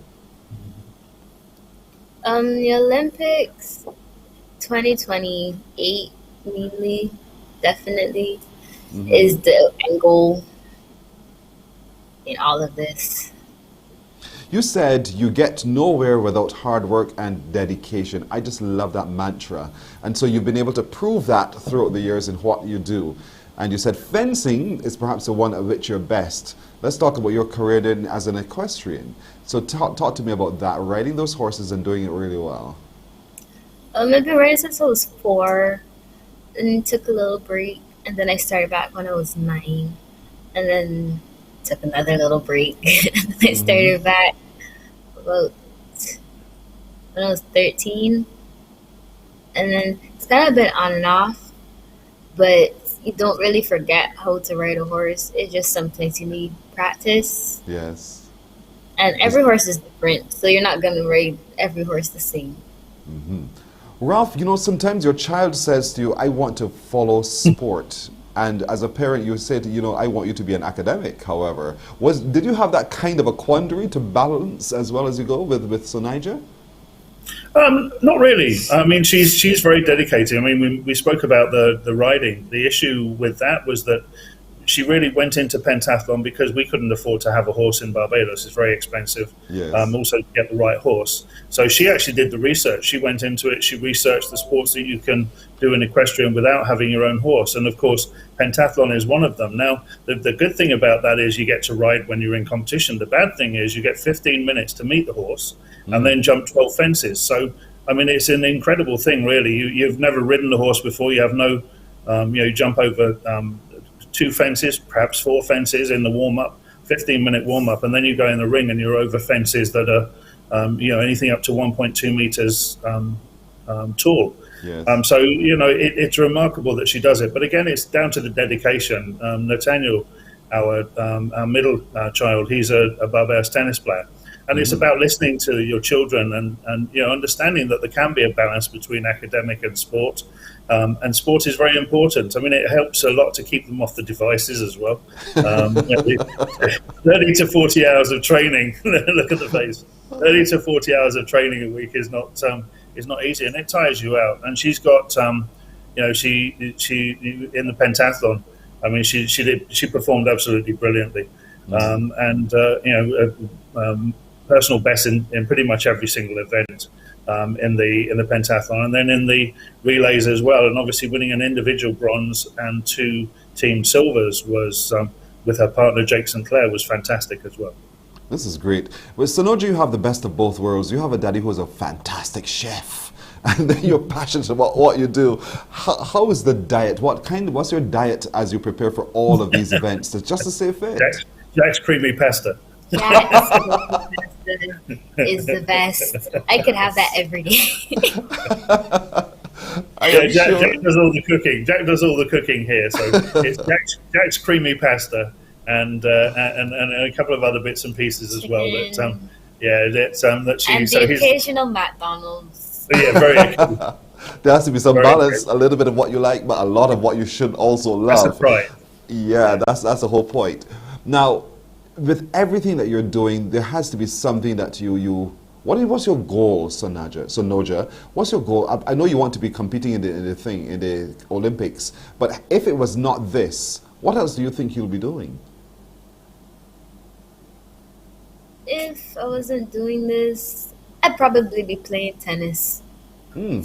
The Olympics 2028 mainly, definitely, is the end goal in all of this. You said you get nowhere without hard work and dedication. I just love that mantra. And so you've been able to prove that throughout the years in what you do. And you said fencing is perhaps the one at which you're best. Let's talk about your career then as an equestrian. So talk to me about that, riding those horses and doing it really well. I've been riding since I was 4, and took a little break, and then I started back when I was 9, and then took another little break. And then I started back about when I was 13, and then it's kind of been on and off, but you don't really forget how to ride a horse. It's just sometimes you need practice. Yes. And every horse is different, so you're not going to ride every horse the same. Ralph, sometimes your child says to you, I want to follow sport. And as a parent, you said, I want you to be an academic, however. Did you have that kind of a quandary to balance as well as you go with Sonija? Not really. I mean, she's very dedicated. I mean, we spoke about the riding. The issue with that was that she really went into pentathlon because we couldn't afford to have a horse in Barbados. It's very expensive. Yes. Also to get the right horse. So she actually did the research. She went into it. She researched the sports that you can do in equestrian without having your own horse. And of course, pentathlon is one of them. Now, the good thing about that is you get to ride when you're in competition. The bad thing is you get 15 minutes to meet the horse and then jump 12 fences. So, I mean, it's an incredible thing, really. You've never ridden the horse before. You have no, you jump over 2 fences, perhaps 4 fences in the warm-up, 15-minute warm-up, and then you go in the ring and you're over fences that are, anything up to 1.2 meters tall. Yes. So, it's remarkable that she does it. But again, it's down to the dedication. Nathaniel, our middle child, he's a Barbados tennis player. and it's about listening to your children and understanding that there can be a balance between academic and sport. And sport is very important. I mean, it helps a lot to keep them off the devices as well. 30 to 40 hours of training. Look at the face. 30 to 40 hours of training a week is not easy, and it tires you out. And she's got, she in the pentathlon. I mean, she performed absolutely brilliantly, personal best in pretty much every single event. In the pentathlon, and then in the relays as well, and obviously winning an individual bronze and 2 team silvers was with her partner Jake Sinclair was fantastic as well. This is great. With Sanoja, you have the best of both worlds. You have a daddy who is a fantastic chef, and then you're passionate about what you do. How is the diet? What's your diet as you prepare for all of these events? Just to stay fit. Jack's creamy pasta. Jack's is the best. I could have that every day. Jack does all the cooking. Jack does all the cooking here, so it's Jack's creamy pasta and a couple of other bits and pieces as well. That she and the occasional McDonald's. Yeah, very. There has to be some balance, a little bit of what you like, but a lot of what you should also love. That's right. Yeah, that's the whole point. Now, with everything that you're doing, there has to be something that what's your goal, Sanoja? What's your goal? I know you want to be competing in the Olympics, but if it was not this, what else do you think you'll be doing? If I wasn't doing this, I'd probably be playing tennis. You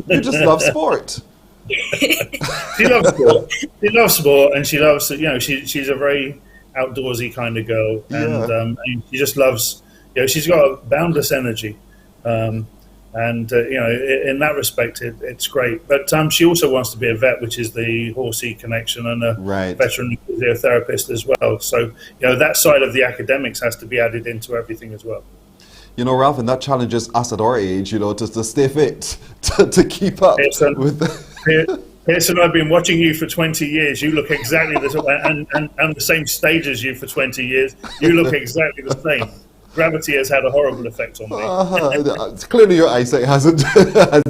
just love sport. She loves sport. She loves sport, and she loves, she's a very outdoorsy kind of girl, and she just loves, she's got a boundless energy, and in that respect it's great. But she also wants to be a vet, which is the Horsey connection, and a veteran physiotherapist as well. So that side of the academics has to be added into everything as well. Ralph, and that challenges us at our age, to stay fit, to keep up with. Pearson, I've been watching you for 20 years. You look exactly the same, and the same stage as you for 20 years. You look exactly the same. Gravity has had a horrible effect on me. Clearly your eyesight has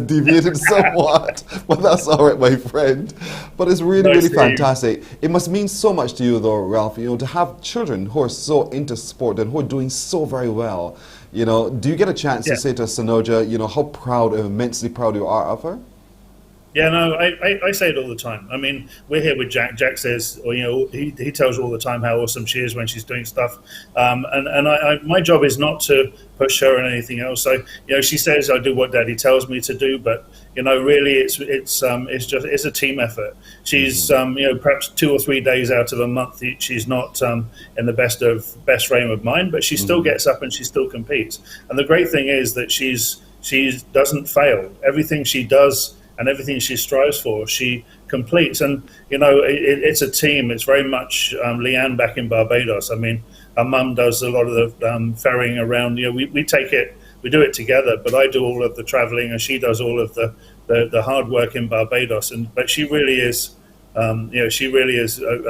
deviated somewhat, but that's all right, my friend. But it's really fantastic. It must mean so much to you, though, Ralph, to have children who are so into sport and who are doing so very well. Do you get a chance to say to Sanoja, how immensely proud you are of her? Yeah, no, I say it all the time. I mean, we're here with Jack. Jack says, he tells her all the time how awesome she is when she's doing stuff. And my job is not to push her and anything else. So, she says I do what Daddy tells me to do, but really it's a team effort. She's perhaps 2 or 3 days out of a month she's not in the best frame of mind, but she still gets up and she still competes. And the great thing is that she doesn't fail. Everything she does and everything she strives for, she completes. And, it's a team. It's very much Leanne back in Barbados. I mean, her mum does a lot of the ferrying around. We do it together, but I do all of the traveling and she does all of the hard work in Barbados. But she really is, a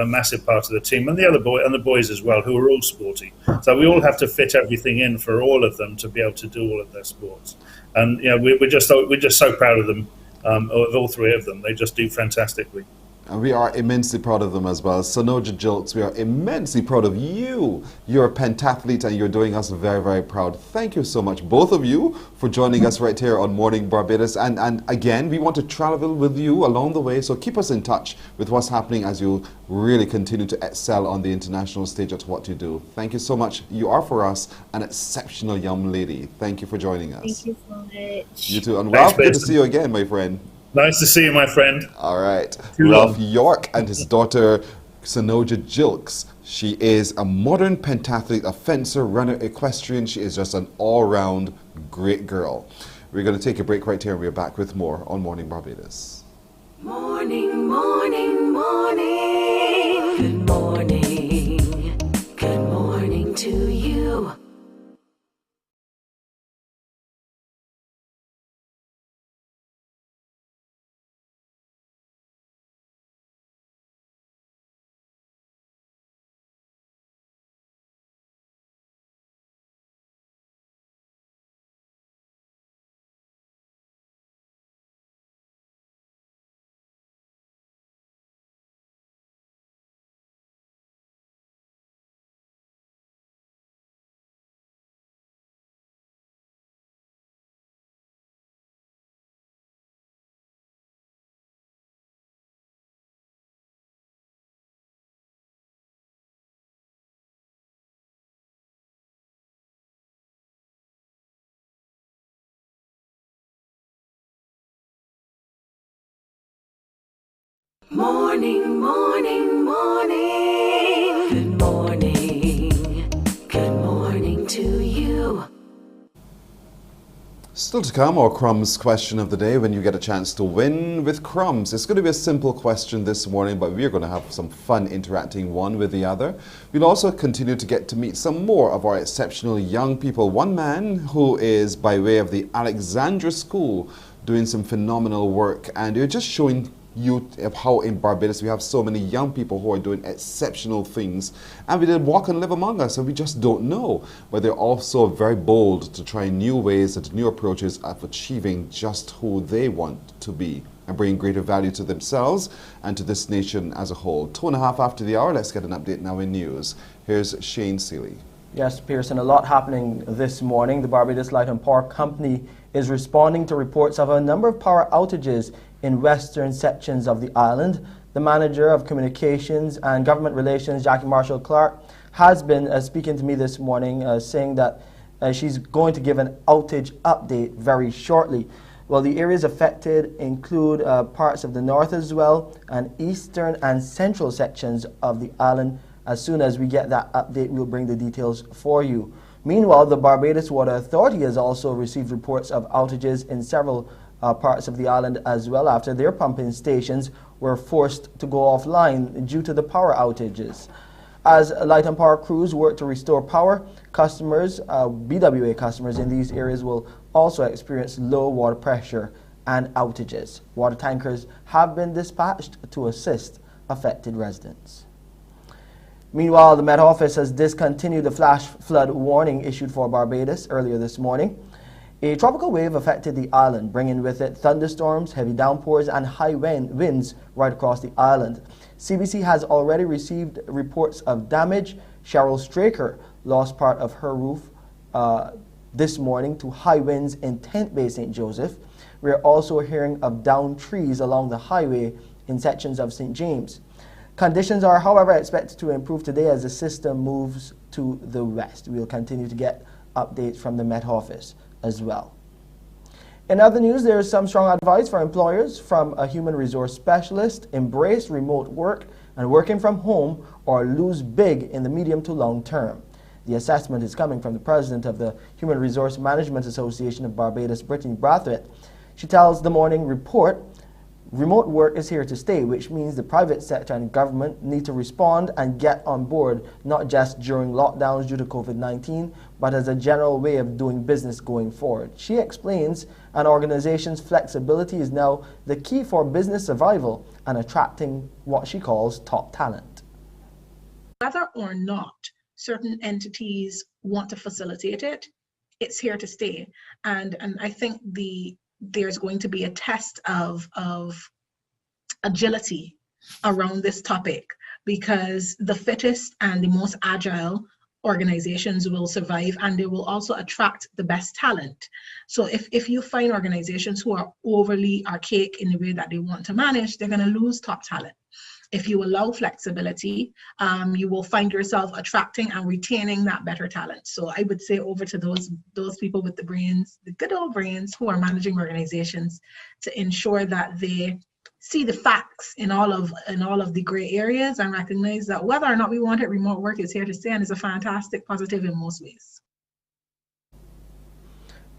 massive part of the team, and the boys as well, who are all sporty. So we all have to fit everything in for all of them to be able to do all of their sports. And we're just so proud of them. Of all 3 of them, they just do fantastically. And we are immensely proud of them as well. Sanoja Jilks, we are immensely proud of you. You're a pentathlete and you're doing us very, very proud. Thank you so much, both of you, for joining us right here on Morning Barbados. And again, we want to travel with you along the way, so keep us in touch with what's happening as you really continue to excel on the international stage at what you do. Thank you so much. You are, for us, an exceptional young lady. Thank you for joining us. Thank you so much. You too. And Ralph, good to see you again, my friend. Nice to see you, my friend. All right. Ralph York and his daughter, Sanoja Jilks. She is a modern pentathlete, a fencer, runner, equestrian. She is just an all-round great girl. We're going to take a break right here, and we're back with more on Morning Barbados. Morning, morning, morning. Good morning. Good morning to you. Morning, morning, morning. Good morning. Good morning to you. Still to come, our Crumbs question of the day, when you get a chance to win with Crumbs. It's going to be a simple question this morning, but we're going to have some fun interacting one with the other. We'll also continue to get to meet some more of our exceptional young people. One man who is by way of the Alexandra School doing some phenomenal work, and you're just showing you of how in Barbados we have so many young people who are doing exceptional things, and we did walk and live among us, and we just don't know. But they're also very bold to try new ways and new approaches of achieving just who they want to be and bring greater value to themselves and to this nation as a whole. 2.5 after the hour, let's get an update now in news. Here's Shane Seeley. Yes, Pearson, a lot happening this morning. The Barbados Light and Power Company is responding to reports of a number of power outages in western sections of the island. The manager of communications and government relations, Jackie Marshall Clark, has been speaking to me this morning, saying that she's going to give an outage update very shortly. Well, the areas affected include parts of the north as well, and eastern and central sections of the island. As soon as we get that update, we'll bring the details for you. Meanwhile, the Barbados Water Authority has also received reports of outages in several parts of the island as well, after their pumping stations were forced to go offline due to the power outages. As light and power crews work to restore power, customers, BWA customers in these areas will also experience low water pressure and outages. Water tankers have been dispatched to assist affected residents. Meanwhile, the Met Office has discontinued the flash flood warning issued for Barbados earlier this morning. A tropical wave affected the island, bringing with it thunderstorms, heavy downpours, and high winds right across the island. CBC has already received reports of damage. Cheryl Straker lost part of her roof this morning to high winds in Tent Bay, St. Joseph. We are also hearing of downed trees along the highway in sections of St. James. Conditions are, however, expected to improve today as the system moves to the west. We will continue to get updates from the Met Office as well. In other news, there is some strong advice for employers from a human resource specialist. Embrace remote work and working from home, or lose big in the medium to long term. The assessment is coming from the president of the Human Resource Management Association of Barbados, Brittany Brathwaite. She tells the Morning Report, remote work is here to stay, which means the private sector and government need to respond and get on board, not just during lockdowns due to COVID-19, but as a general way of doing business going forward. She explains an organization's flexibility is now the key for business survival and attracting what she calls top talent. Whether or not certain entities want to facilitate it, it's here to stay. And I think there's going to be a test of agility around this topic, because the fittest and the most agile organizations will survive, and they will also attract the best talent. So if you find organizations who are overly archaic in the way that they want to manage, they're going to lose top talent. If you allow flexibility, you will find yourself attracting and retaining that better talent. So I would say over to those people with the brains, the good old brains, who are managing organizations, to ensure that they see the facts in all of the gray areas and recognize that whether or not we want it, remote work is here to stay and is a fantastic positive in most ways.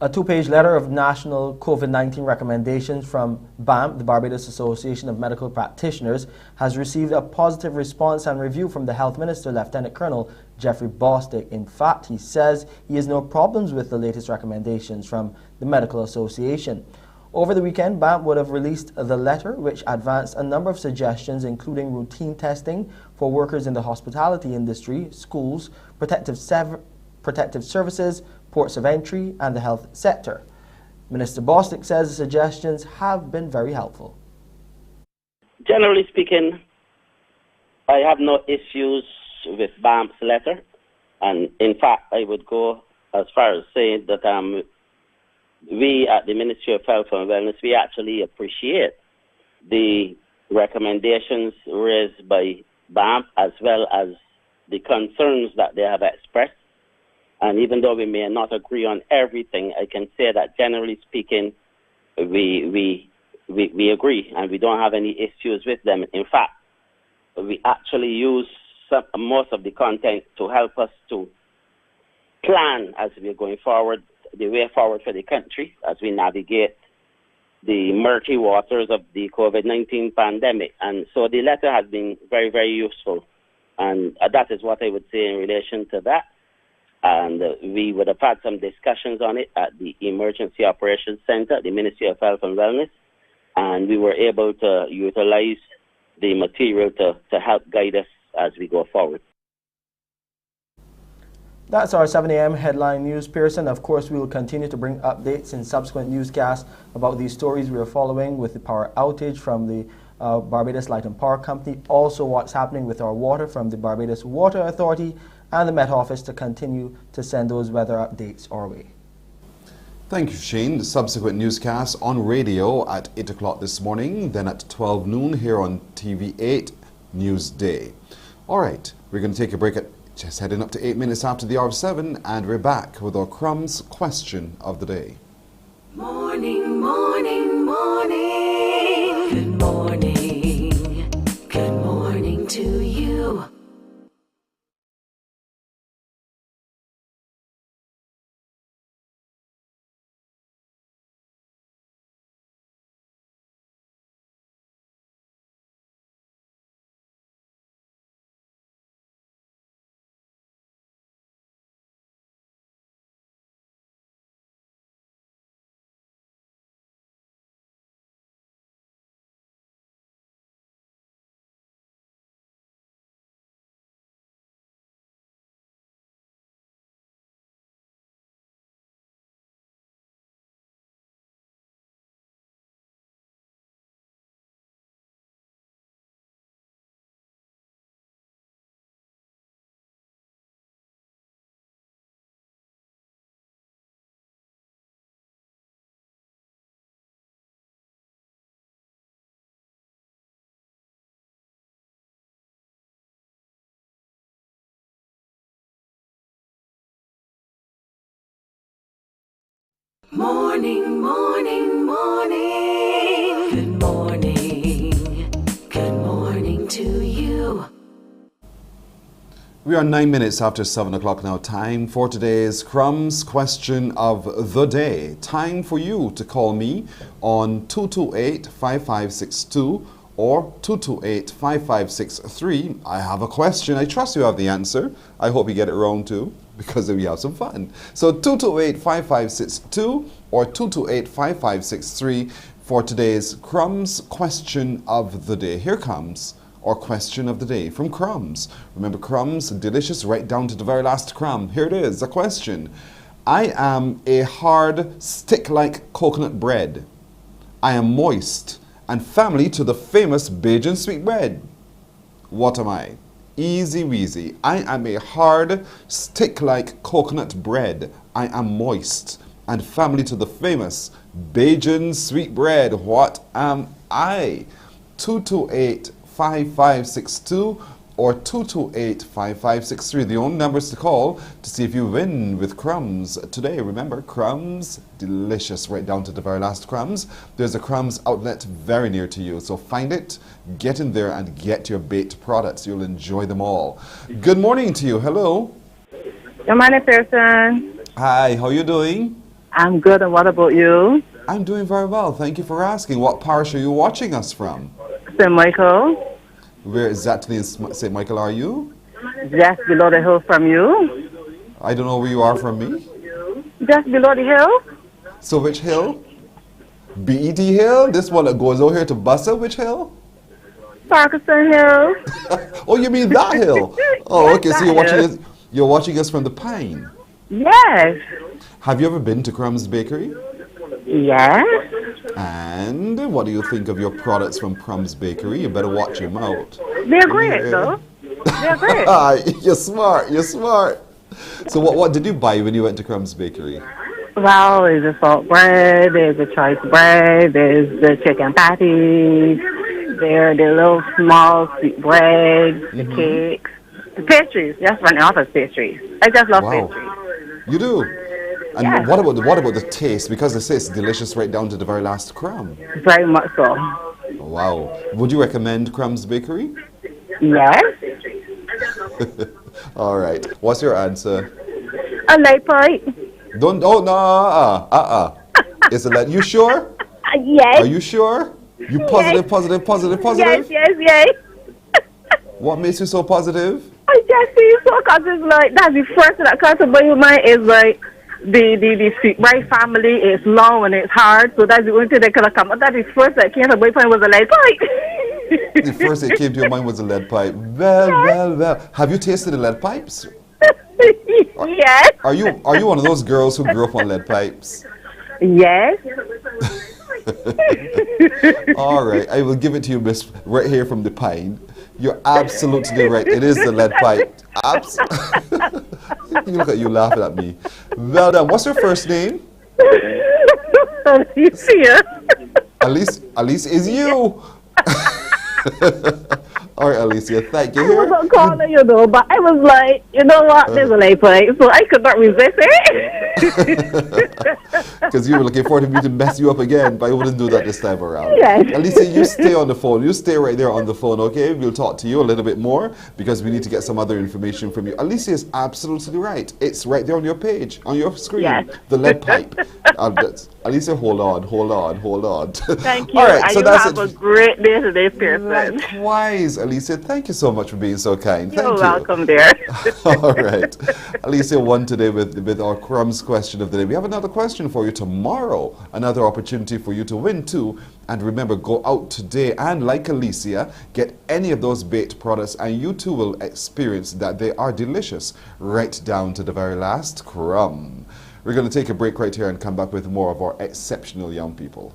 A two-page letter of national COVID-19 recommendations from BAMP, the Barbados Association of Medical Practitioners, has received a positive response and review from the Health Minister, Lieutenant Colonel Jeffrey Bostic. In fact, he says he has no problems with the latest recommendations from the Medical Association. Over the weekend, BAMP would have released the letter, which advanced a number of suggestions, including routine testing for workers in the hospitality industry, schools, protective services, ports of entry, and the health sector. Minister Bostic says the suggestions have been very helpful. Generally speaking, I have no issues with BAMP's letter, and in fact, I would go as far as saying that we at the Ministry of Health and Wellness, we actually appreciate the recommendations raised by BAMP as well as the concerns that they have expressed. And even though we may not agree on everything, I can say that generally speaking, we we agree, and we don't have any issues with them. In fact, we actually use most of the content to help us to plan as we're going forward, the way forward for the country as we navigate the murky waters of the COVID-19 pandemic. And so the letter has been very, very useful. And that is what I would say in relation to that. And we would have had some discussions on it at the Emergency Operations Center, the Ministry of Health and Wellness. And we were able to utilize the material to help guide us as we go forward. That's our 7 a.m. headline news, Pearson. Of course, we will continue to bring updates in subsequent newscasts about these stories we are following with the power outage from the Barbados Light and Power Company. Also, what's happening with our water from the Barbados Water Authority and the Met Office to continue to send those weather updates our way. Thank you, Shane. The subsequent newscast on radio at 8 o'clock this morning, then at 12 noon here on TV8 Newsday. All right, we're going to take a break at just heading up to 8 minutes after the hour of 7, and we're back with our Crumbs question of the day. Morning, morning, morning. Good morning. Good morning to you. Morning, morning, morning. Good morning. Good morning to you. We are 9 minutes after 7 o'clock now. Time for today's Crumbs question of the day. Time for you to call me on 228-5562 or 228-5563. I have a question. I trust you have the answer. I hope you get it wrong too, because then we have some fun. So 228-5562 or 228-5563 for today's Crumbs question of the day. Here comes our question of the day from Crumbs. Remember, Crumbs, delicious right down to the very last crumb. Here it is, the question. I am a hard, stick-like coconut bread. I am moist and family to the famous Bajan sweetbread. What am I? Easy weasy. I am a hard, stick-like coconut bread. I am moist and family to the famous Bajan sweetbread. What am I? 228-5562 or 228-5563. The only numbers to call to see if you win with Crumbs today. Remember, Crumbs, delicious right down to the very last crumbs. There's a Crumbs outlet very near to you, so find it, get in there and get your baked products. You'll enjoy them all. Good morning to you. Hello. Good morning, Pearson. Hi, how are you doing? I'm good, and what about you? I'm doing very well. Thank you for asking. What parish are you watching us from? St. Michael. Where exactly in St. Michael are you? Just below the hill from you. I don't know where you are from me. Just below the hill. So which hill? BET Hill? This one that goes over here to Basra? Which hill? Parkinson Hill. Oh, you mean that hill? Oh, okay. So you're watching us from the Pine. Yes. Have you ever been to Crumbs Bakery? Yes. And what do you think of your products from Crumbs Bakery? You better watch your mouth. They're great, though. They're great. You're smart. You're smart. So what did you buy when you went to Crumbs Bakery? Well, there's the salt bread, there's the choice bread, there's the chicken patties, there are the little small sweet bread, the cakes, the pastries. Just running off of pastries. I just love pastries. You do? And Yes. what about the taste? Because they say it's delicious right down to the very last crumb. Very much so. Wow. Would you recommend Crumbs Bakery? Yes. All right. What's your answer? A light pipe. Don't. Oh no. It's a lead. You sure? Yes. Are you sure? You positive? Yes, yes, yes. What makes you so positive? I just feel so because it's like that's the first thing that comes to my mind is like the sweet rice family is long and it's hard, so that's the only thing that could have come. But that's the first that came to my mind was a lead pipe. The first thing that came to your mind was a lead pipe. Well. Have you tasted the lead pipes? Yes. Are you one of those girls who grew up on lead pipes? Yes. All right, I will give it to you, Miss, right here from the Pine. You're absolutely right. It is the lead pipe. You look at you laughing at me. Well done. What's your first name? Alicia. Alicia is you. All right, Alicia, thank you. I wasn't calling you though, but I was like, you know what, there's a light pipe, so I could not resist it. Because you were looking forward to me to mess you up again, but I wouldn't do that this time around. Yes. Alicia, you stay on the phone. You stay right there on the phone, okay? We'll talk to you a little bit more because we need to get some other information from you. Alicia is absolutely right. It's right there on your page, on your screen. Yes. The lead pipe. Alicia, hold on. Thank you. All right, and so you that's have it. a great day today, Pearson. Likewise, Alicia. Thank you so much for being so kind. You're Thank you. welcome, dear. All right. Alicia won today with our Crumbs question of the day. We have another question for you tomorrow. Another opportunity for you to win too. And remember, go out today and like Alicia, get any of those baked products and you too will experience that they are delicious right down to the very last crumb. We're going to take a break right here and come back with more of our exceptional young people.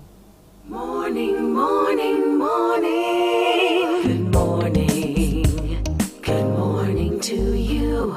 Morning, morning, morning. Good morning. Good morning to you.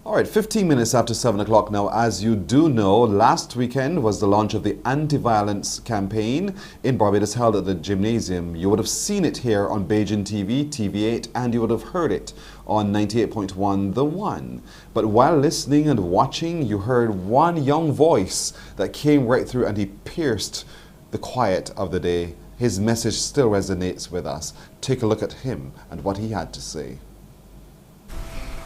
All right, 15 minutes after 7 o'clock now. As you do know, last weekend was the launch of the anti-violence campaign in Barbados held at the gymnasium. You would have seen it here on Beijing TV, TV8, and you would have heard it on 98.1 The One. But while listening and watching, you heard one young voice that came right through and he pierced the quiet of the day. His message still resonates with us. Take a look at him and what he had to say.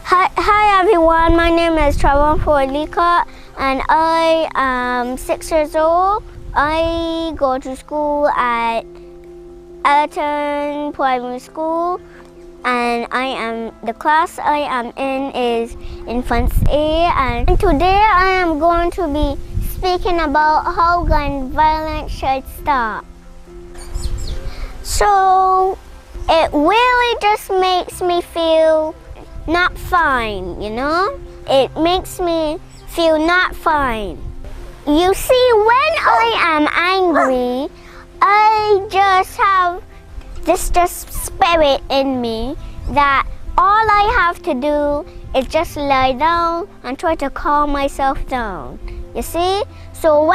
Hi everyone, my name is Trevor Forlika and I am 6 years old. I go to school at Elton Primary School and the class I am in is Infants A, and today I am going to be speaking about how gun violence should stop. So it really just makes me feel not fine, you know? It makes me feel not fine. You see, when I am angry, I just have this spirit in me that all I have to do is just lie down and try to calm myself down. You see? So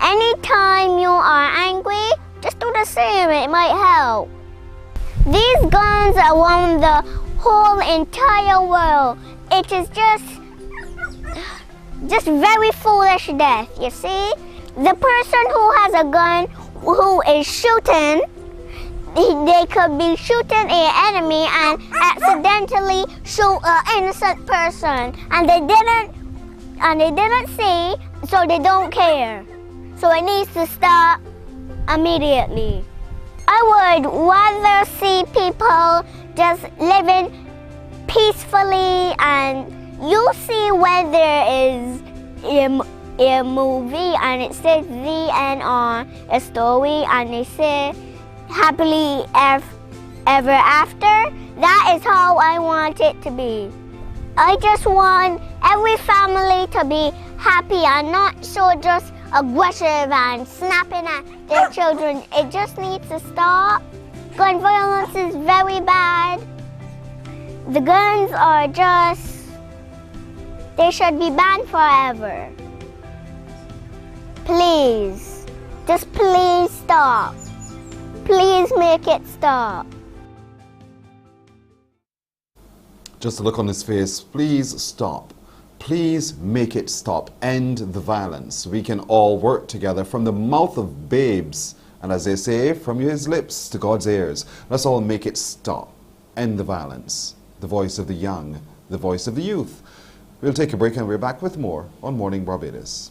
anytime you are angry, just do the same, it might help. These guns around the whole entire world, it is just very foolish death, you see? The person who has a gun, who is shooting, they could be shooting an enemy and accidentally shoot an innocent person, and they didn't see, so they don't care. So it needs to stop immediately. I would rather see people just living peacefully, and you see when there is a movie and it says the end on a story and they say happily ever after. That is how I want it to be. I just want every family to be happy and not so just aggressive and snapping at their children. It just needs to stop. Gun violence is very bad. The guns are they should be banned forever. Please, just please stop. Please make it stop. Just a look on his face. Please stop. Please make it stop. End the violence. We can all work together from the mouth of babes, and as they say, from his lips to God's ears. Let's all make it stop. End the violence. The voice of the young, the voice of the youth. We'll take a break and we're back with more on Morning Barbados.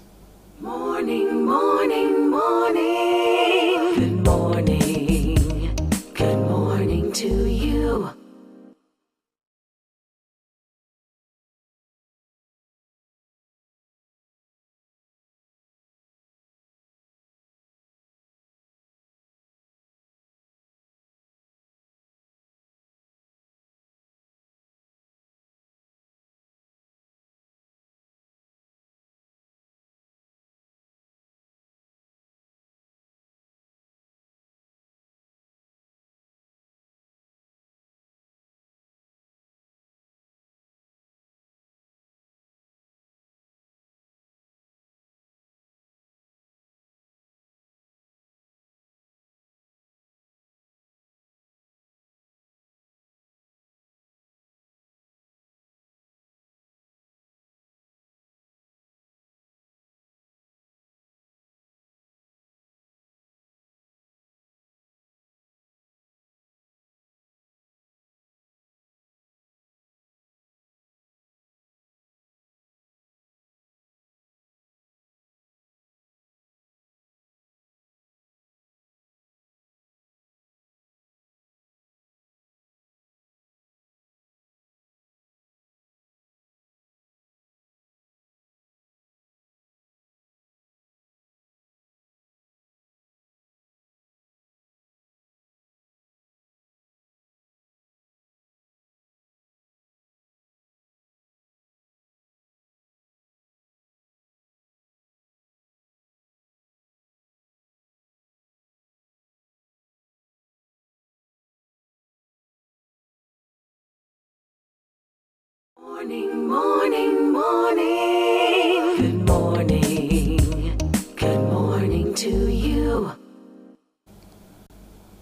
Morning, morning, morning. Good morning. Good morning to you. Morning, morning, morning. Good morning. Good morning to you.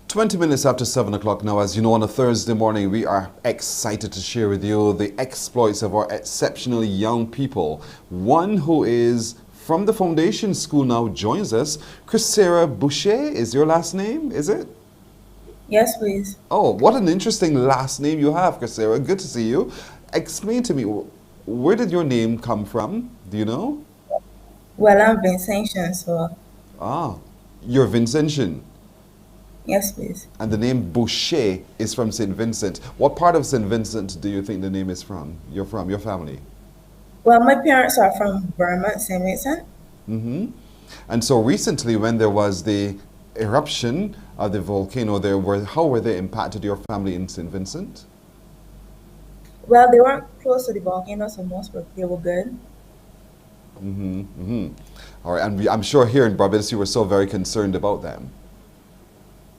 20 minutes after 7 o'clock now. As you know, on a Thursday morning, we are excited to share with you the exploits of our exceptionally young people. One who is from the foundation school now joins us. Chrisera Boucher is your last name, is it? Yes, please. Oh, what an interesting last name you have, Chrisera. Good to see you. Explain to me, where did your name come from? Do you know? Well, I'm Vincentian, so. Ah, you're Vincentian. Yes, please. And the name Boucher is from St. Vincent. What part of St. Vincent do you think the name is from? You're from, your family? Well, my parents are from Burma, St. Vincent. Mm-hmm. And so recently, when there was the eruption of the volcano there, how were they impacted, your family in St. Vincent? Well, they weren't close to the volcano, so they were good. Mm-hmm. Mm-hmm. All right, and I'm sure here in Barbados you were so very concerned about them.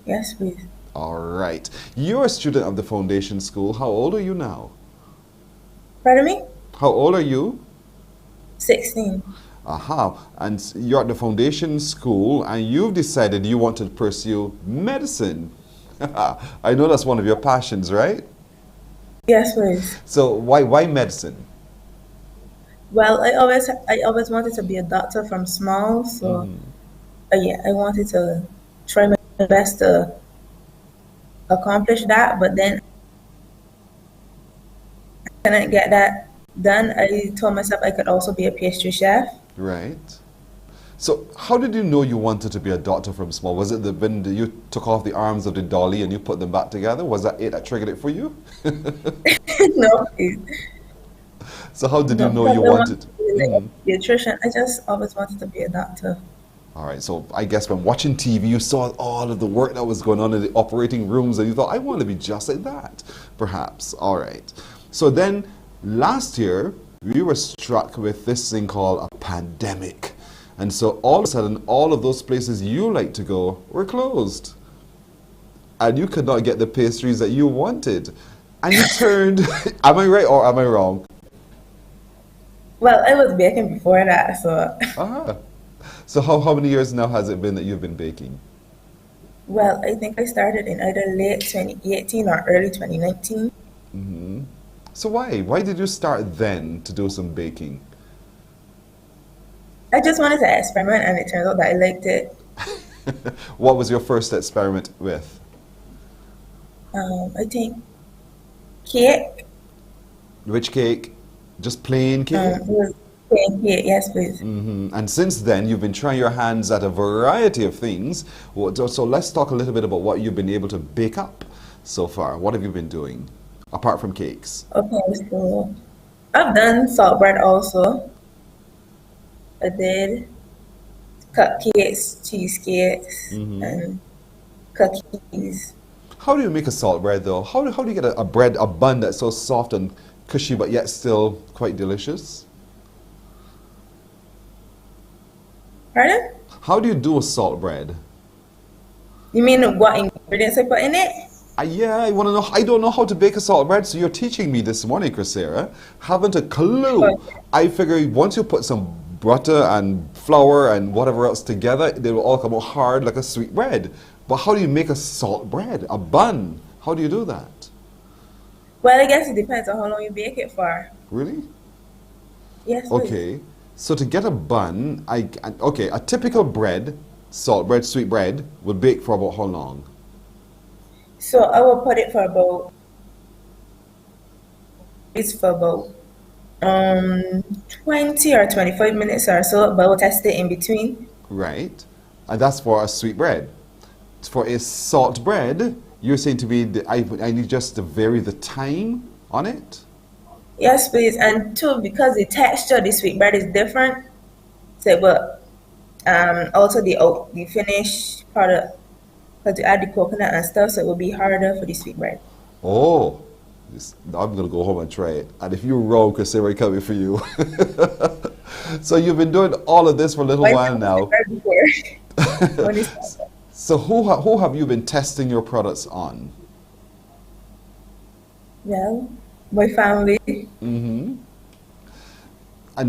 Yes, please. All right. You're a student of the foundation school. How old are you now? Pardon me? How old are you? 16. Aha. And you're at the foundation school and you've decided you want to pursue medicine. I know that's one of your passions, right? Yes, please. So why medicine? Well, I always wanted to be a doctor from small, so yeah, I wanted to try my best to accomplish that, but then I couldn't get that done. I told myself I could also be a pastry chef. Right. So how did you know you wanted to be a doctor from small? Was it when you took off the arms of the dolly and you put them back together? Was that it that triggered it for you? No, So how did you know because you I wanted? wanted to be like a pediatrician. I just always wanted to be a doctor. All right, so I guess when watching TV, you saw all of the work that was going on in the operating rooms and you thought, I want to be just like that, perhaps. All right. So then last year, we were struck with this thing called a pandemic. And so all of a sudden, all of those places you like to go were closed. And you could not get the pastries that you wanted. And you turned, am I right or am I wrong? Well, I was baking before that, so. Ah. So how many years now has it been that you've been baking? Well, I think I started in either late 2018 or early 2019. Hmm. So why? Why did you start then to do some baking? I just wanted to experiment, and it turned out that I liked it. What was your first experiment with? I think cake. Which cake? Just plain cake? It was plain cake, yes, please. And since then, you've been trying your hands at a variety of things. So let's talk a little bit about what you've been able to bake up so far. What have you been doing, apart from cakes? Okay, so I've done salt bread also. I did cupcakes, cheesecakes, and cookies. How do you make a salt bread, though? How do you get a bun that's so soft and cushy, but yet still quite delicious? Pardon? How do you do a salt bread? You mean what ingredients I put in it? Yeah, I want to know. I don't know how to bake a salt bread, so you're teaching me this morning, Chrisera. Haven't a clue. Okay. I figure once you put some butter and flour and whatever else together, they will all come out hard like a sweet bread. But how do you make a salt bread, a bun? How do you do that? Well, I guess it depends on how long you bake it for. Really? Yes, please. Okay. So to get a bun, a typical bread, salt bread, sweet bread, would bake for about how long? So I will put it for about 20 or 25 minutes or so, but we'll test it in between. Right. And that's for a sweet bread. For a salt bread, you're saying to me, I need just to vary the time on it? Yes, please. And two, because the texture of the sweet bread is different, so but also the finished product, because you add the coconut and stuff, so it will be harder for the sweet bread. Oh, I'm going to go home and try it. And if you're wrong, Chrisera, coming for you. So you've been doing all of this for a little while now. So who have you been testing your products on? Well, my family. And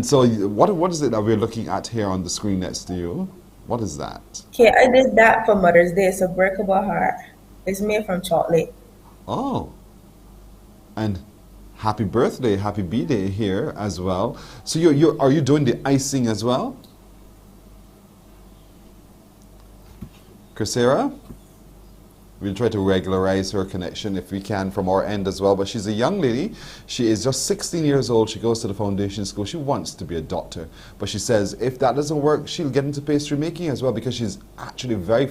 so what is it that we're looking at here on the screen next to you? What is that? Okay, I did that for Mother's Day. It's a breakable heart. It's made from chocolate. Oh. And happy birthday, happy B-Day here as well. So are you doing the icing as well? Chrisera? We'll try to regularize her connection if we can from our end as well. But she's a young lady. She is just 16 years old. She goes to the foundation school. She wants to be a doctor. But she says if that doesn't work, she'll get into pastry making as well, because she's actually very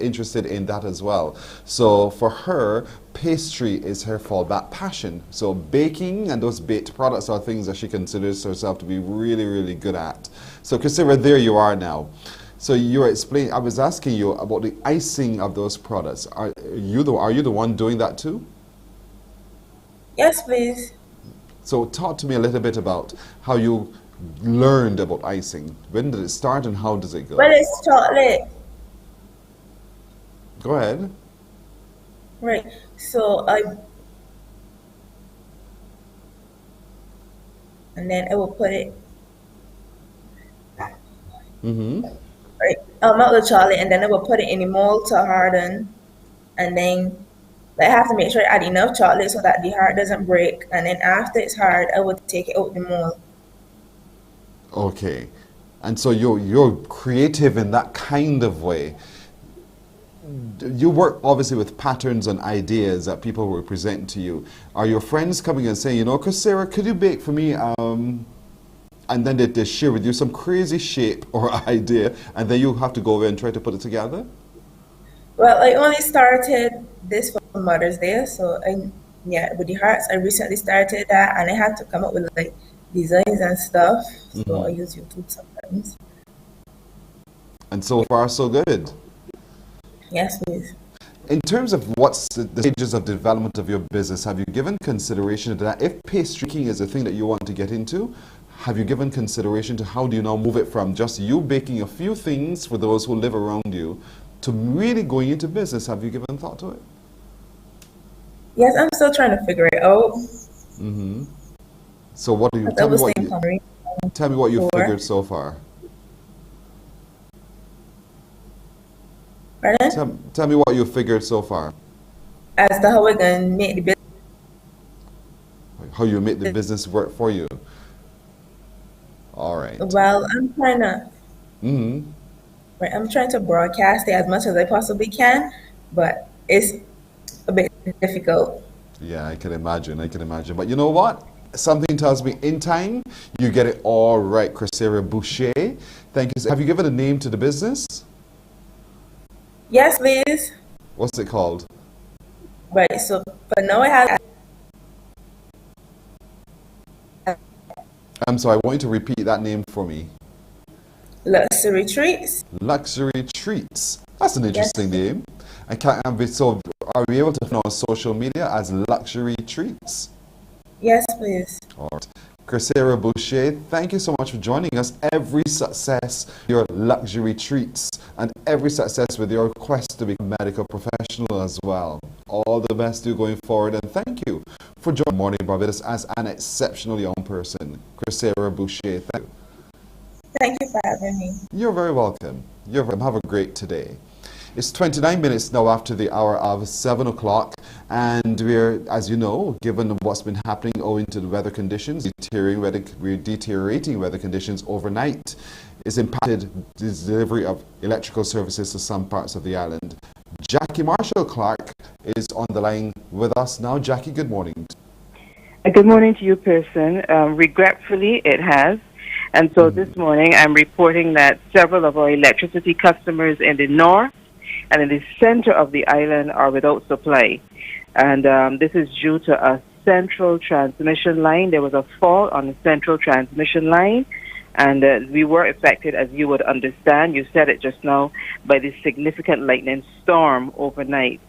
interested in that as well. So for her, pastry is her fallback passion. So baking and those baked products are things that she considers herself to be really, really good at. So Chrisera, there you are now. So you were explaining, I was asking you about the icing of those products. Are you the one doing that too? Yes, please. So talk to me a little bit about how you learned about icing. When did it start and how does it go? Well, it's chocolate. Go ahead. Right. So and then I will put it. Right. I'll melt the chocolate and then I will put it in the mold to harden, and then I have to make sure I add enough chocolate so that the heart doesn't break. And then after it's hard, I will take it out the mold. Okay, and so you're creative in that kind of way. you work obviously with patterns and ideas that people will present to you. Are your friends coming and saying, you know, Chris Sarah, could you bake for me? And then they share with you some crazy shape or idea, and then you have to go away and try to put it together? Well, I only started this for Mother's Day, so with the hearts, I recently started that, and I had to come up with like designs and stuff. So I use YouTube sometimes. And so far, so good. Yes, please. In terms of what's the stages of development of your business, have you given consideration to that? If pastry making is a thing that you want to get into, have you given consideration to how do you now move it from just you baking a few things for those who live around you to really going into business? Have you given thought to it? Yes, I'm still trying to figure it out. So what do you tell me what you've figured so far? Pardon? Tell me what you've figured so far. As to how we're going to make the business. How you make the business work for you. All right. Well, I'm trying to. Right, I'm trying to broadcast it as much as I possibly can, but it's a bit difficult. Yeah, I can imagine. But you know what? Something tells me in time you get it all right, Chris Sarah Boucher. Thank you. Have you given a name to the business? Yes, please. What's it called? Right, so for now I have. I'm sorry, I want you to repeat that name for me. Luxury Treats. Luxury Treats. That's an interesting name. So are we able to find on social media as Luxury Treats? Yes, please. All right. Chris Sarah Boucher, thank you so much for joining us. Every success with your Luxury Treats and every success with your quest to become a medical professional as well. All the best to you going forward, and thank you for joining Mornin Barbados as an exceptional young person. Chris Sarah Boucher, thank you. Thank you for having me. You're very welcome. Have a great day. It's 29 minutes now after the hour of 7 o'clock, and we're, as you know, given what's been happening owing to the weather conditions, deteriorating weather conditions overnight, it's impacted the delivery of electrical services to some parts of the island. Jackie Marshall-Clark is on the line with us now. Jackie, good morning. Good morning to you, Pearson. Regretfully, it has. And so this morning, I'm reporting that several of our electricity customers in the north and in the center of the island are without supply. And this is due to a central transmission line. There was a fault on the central transmission line, and we were affected, as you would understand, you said it just now, by this significant lightning storm overnight.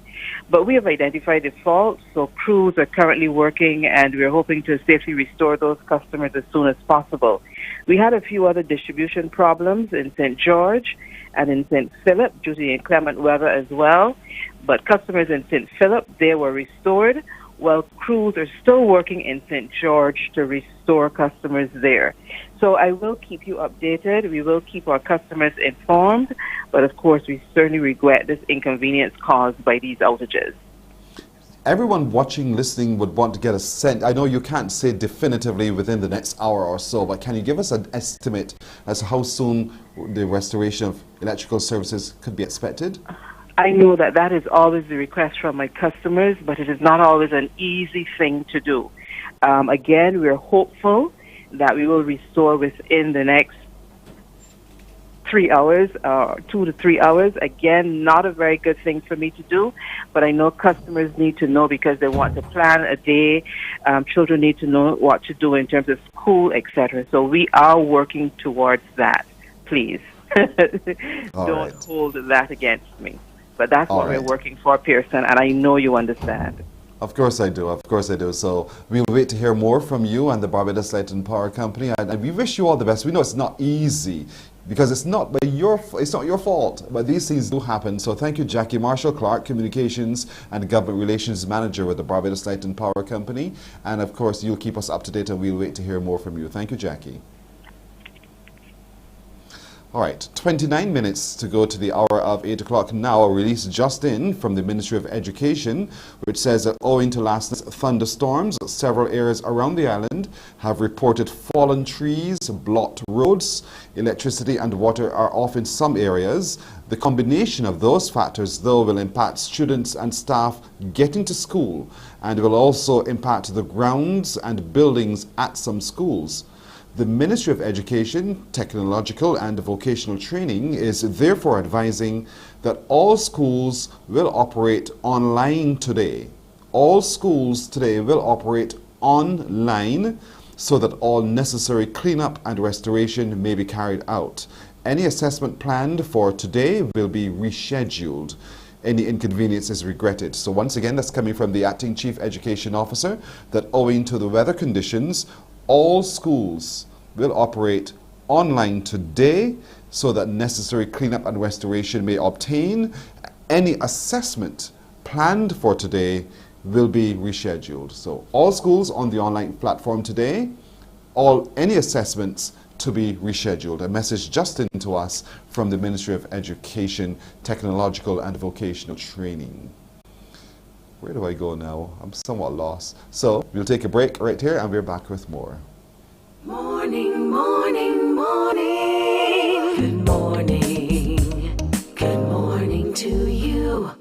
But we have identified the fault, so crews are currently working, and we're hoping to safely restore those customers as soon as possible. We had a few other distribution problems in St. George and in St. Philip due to the inclement weather as well. But customers in St. Philip, they were restored, while crews are still working in St. George to restore customers there. So I will keep you updated. We will keep our customers informed. But of course, we certainly regret this inconvenience caused by these outages. Everyone watching, listening would want to get a sense. I know you can't say definitively within the next hour or so, but can you give us an estimate as to how soon the restoration of electrical services could be expected? I know that that is always the request from my customers, but it is not always an easy thing to do. Again, we're hopeful that we will restore within the next 3 hours, 2 to 3 hours. Again, not a very good thing for me to do, but I know customers need to know because they want to plan a day. Children need to know what to do in terms of school, etc. So we are working towards that. Please, don't hold that against me. But that's what we're working for, Pearson, and I know you understand. Of course I do. Of course I do. So we'll wait to hear more from you and the Barbados Light and Power Company, and we wish you all the best. We know it's not easy because it's not your fault, but these things do happen. So thank you, Jackie Marshall-Clark, Communications and Government Relations Manager with the Barbados Light and Power Company, and of course you'll keep us up to date, and we'll wait to hear more from you. Thank you, Jackie. All right, 29 minutes to go to the hour of 8 o'clock now. A release just in from the Ministry of Education, which says that owing to last night's thunderstorms, several areas around the island have reported fallen trees, blocked roads, electricity and water are off in some areas. The combination of those factors, though, will impact students and staff getting to school and will also impact the grounds and buildings at some schools. The Ministry of Education, Technological and Vocational Training is therefore advising that all schools will operate online today. All schools today will operate online so that all necessary cleanup and restoration may be carried out. Any assessment planned for today will be rescheduled. Any inconvenience is regretted. So once again, that's coming from the Acting Chief Education Officer, that owing to the weather conditions, all schools will operate online today so that necessary cleanup and restoration may obtain. Any assessment planned for today will be rescheduled. So all schools on the online platform today, any assessments to be rescheduled. A message just in to us from the Ministry of Education, Technological and Vocational Training. Where do I go now? I'm somewhat lost. So we'll take a break right here and we're back with more. Morning, morning, morning. Good morning. Good morning to you.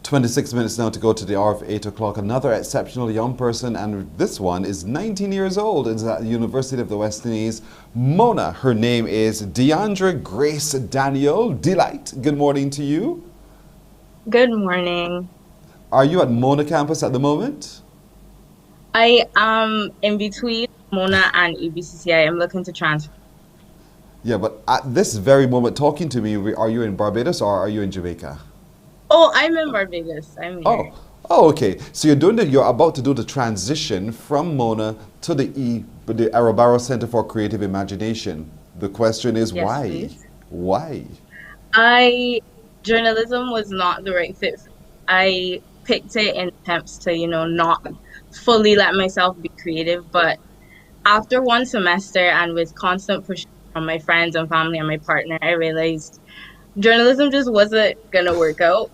"26 minutes now to go to the hour of 8 o'clock. Another exceptional young person, and this one is 19 years old. It's at the University of the West Indies. Mona, her name is Deandra Grace Daniel. Delight, good morning to you. Good morning. Are you at Mona campus at the moment? I am in between Mona and ABCC. I am looking to transfer. Yeah, but at this very moment talking to me, are you in Barbados or are you in Jamaica? Oh, I'm in Barbados. I'm here. Oh, okay. So you're about to do the transition from Mona to the Arabaro Center for Creative Imagination. The question is, Yes, why? please. Why? Journalism was not the right fit for me. I picked it in attempts to, not fully let myself be creative. But after one semester and with constant push from my friends and family and my partner, I realized journalism just wasn't gonna work out.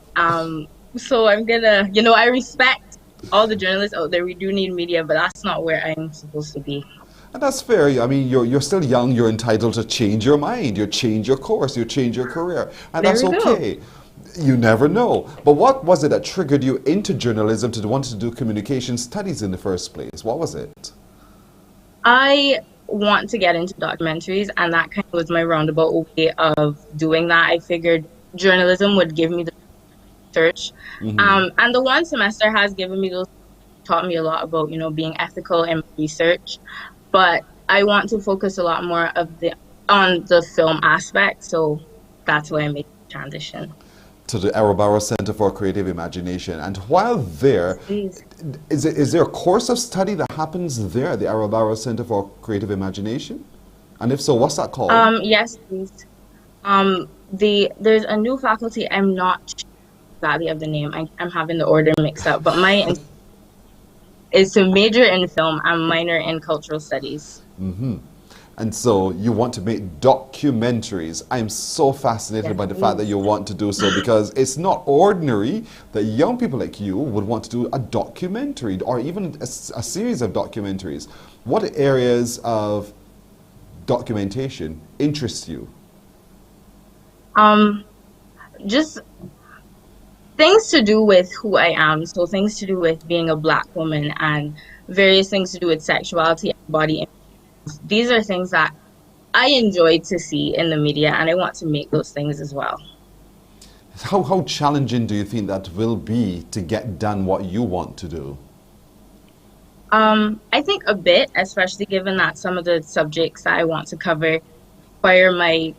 So I'm gonna, I respect all the journalists out there. We do need media, but that's not where I'm supposed to be. And that's fair. I mean, you're still young. You're entitled to change your mind. You change your course. You change your career. And There that's we go. okay. You never know. But what was it that triggered you into journalism to want to do communication studies in the first place? What was it? I want to get into documentaries, and that kind of was my roundabout way of doing that. I figured journalism would give me the research. And the one semester has given me taught me a lot about, being ethical in research. But I want to focus a lot more on the film aspect, so that's why I made the transition. To the Arabaro Center for Creative Imagination. And while there, is there a course of study that happens there at the Arabaro Center for Creative Imagination? And if so, what's that called? Yes, please. There's a new faculty. I'm not sure exactly of the name. I'm having the order mixed up, but my is to major in film and minor in cultural studies. Mm-hmm. And so you want to make documentaries. I'm so fascinated by the fact that you want to do so, because it's not ordinary that young people like you would want to do a documentary or even a series of documentaries. What areas of documentation interest you? Just things to do with who I am. So things to do with being a Black woman and various things to do with sexuality and body image. These are things that I enjoy to see in the media, and I want to make those things as well. How challenging do you think that will be to get done what you want to do? I think a bit, especially given that some of the subjects that I want to cover require my,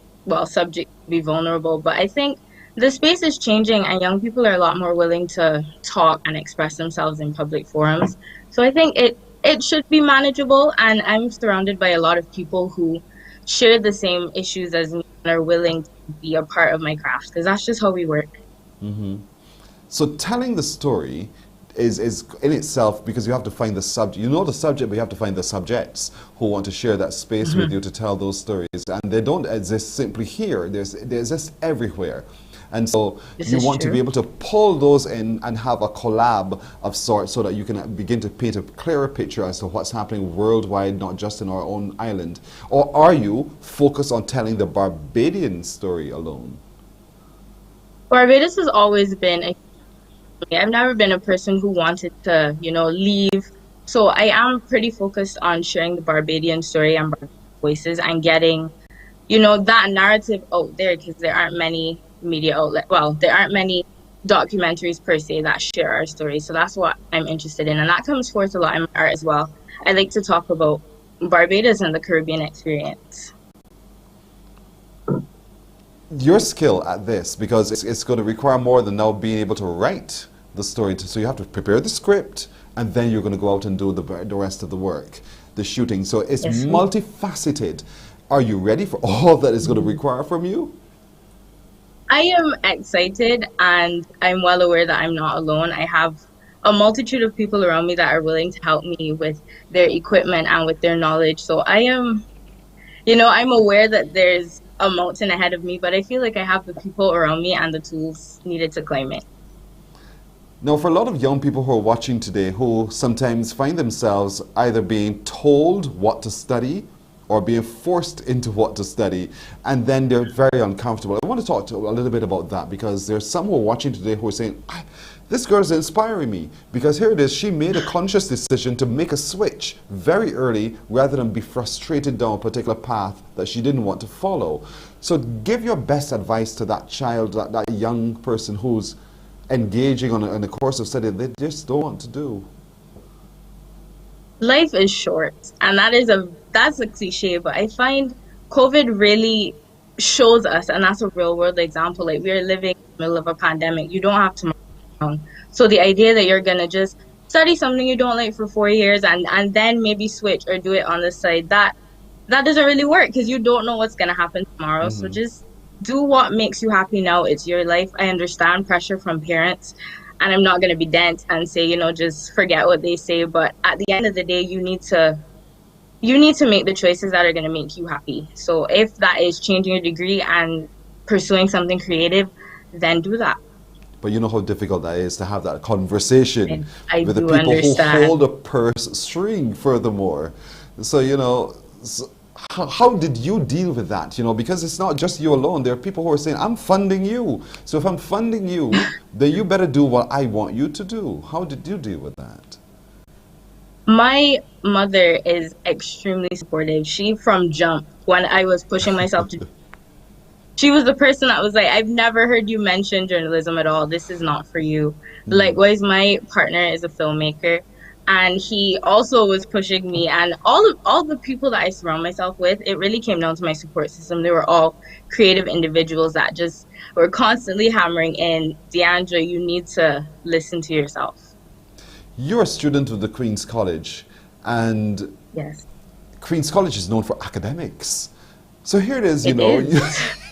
subject to be vulnerable. But I think the space is changing and young people are a lot more willing to talk and express themselves in public forums. So I think it should be manageable, and I'm surrounded by a lot of people who share the same issues as me and are willing to be a part of my craft, because that's just how we work. Mm-hmm. So telling the story is in itself, because you have to find the subject. You know the subject, but you have to find the subjects who want to share that space with you to tell those stories. And they don't exist simply here. They exist everywhere. And so you want to be able to pull those in and have a collab of sorts so that you can begin to paint a clearer picture as to what's happening worldwide, not just in our own island. Or are you focused on telling the Barbadian story alone? Barbados has always been I've never been a person who wanted to, leave. So I am pretty focused on sharing the Barbadian story and Barbadian voices and getting, that narrative out there, because there aren't many media outlets. Well, there aren't many documentaries per se that share our story. So that's what I'm interested in. And that comes forth a lot in my art as well. I like to talk about Barbados and the Caribbean experience. Your skill at this, because it's going to require more than now being able to write the story. So you have to prepare the script, and then you're going to go out and do the rest of the work, the shooting. So it's multifaceted. Are you ready for all that is going to require from you? I am excited, and I'm well aware that I'm not alone. I have a multitude of people around me that are willing to help me with their equipment and with their knowledge. So I am, I'm aware that there's a mountain ahead of me, but I feel like I have the people around me and the tools needed to climb it. Now, for a lot of young people who are watching today, who sometimes find themselves either being told what to study or being forced into what to study, and then they're very uncomfortable. I want to talk a little bit about that, because there's some who are watching today who are saying, this girl is inspiring me, because here it is, she made a conscious decision to make a switch very early rather than be frustrated down a particular path that she didn't want to follow. So give your best advice to that child, that young person who's engaging on a course of study they just don't want to do. Life is short, and that's a cliche, but I find COVID really shows us, and that's a real world example. Like, we are living in the middle of a pandemic. You don't have to. So the idea that you're gonna just study something you don't like for 4 years and then maybe switch or do it on the side, that doesn't really work, because you don't know what's gonna happen tomorrow. So just do what makes you happy now. It's your life. I understand pressure from parents, and I'm not gonna be dense and say, just forget what they say. But at the end of the day, you need to make the choices that are gonna make you happy. So if that is changing your degree and pursuing something creative, then do that. But you know how difficult that is to have that conversation with the people understand. who hold a purse string, furthermore. So, how did you deal with that? Because it's not just you alone. There are people who are saying, I'm funding you. So if I'm funding you, then you better do what I want you to do. How did you deal with that? My mother is extremely supportive. She, from jump, when I was pushing myself to, she was the person that was like, I've never heard you mention journalism at all. This is not for you. Likewise, my partner is a filmmaker, and he also was pushing me. And all the people that I surround myself with, it really came down to my support system. They were all creative individuals that just were constantly hammering in, Deandra, you need to listen to yourself. You're a student of the Queen's College, and yes, Queen's College is known for academics. So here it is, It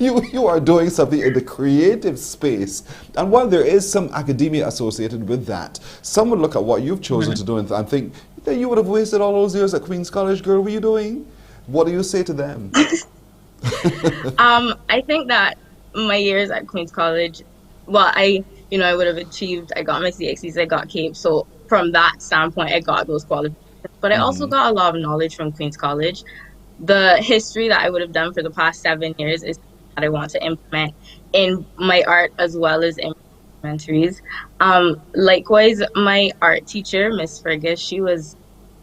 you are doing something in the creative space. And while there is some academia associated with that, some would look at what you've chosen to do and think, that you would have wasted all those years at Queen's College, girl, what are you doing? What do you say to them? I think that my years at Queen's College, well, I would have achieved, I got my CXCs, I got CAPE, so from that standpoint, I got those qualifications. But I also got a lot of knowledge from Queen's College. The history that I would have done for the past 7 years is that I want to implement in my art as well as in documentaries. Likewise, my art teacher, Miss Fergus, she was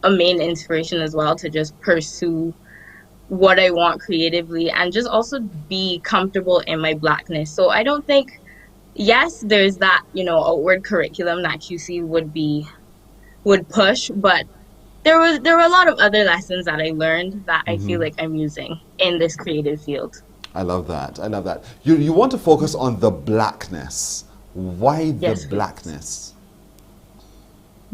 a main inspiration as well to just pursue what I want creatively and just also be comfortable in my Blackness. So I don't think, yes, there's that, outward curriculum that QC would push, but there were a lot of other lessons that I learned that I feel like I'm using in this creative field. I love that. I love that. You want to focus on the Blackness. Why the Blackness?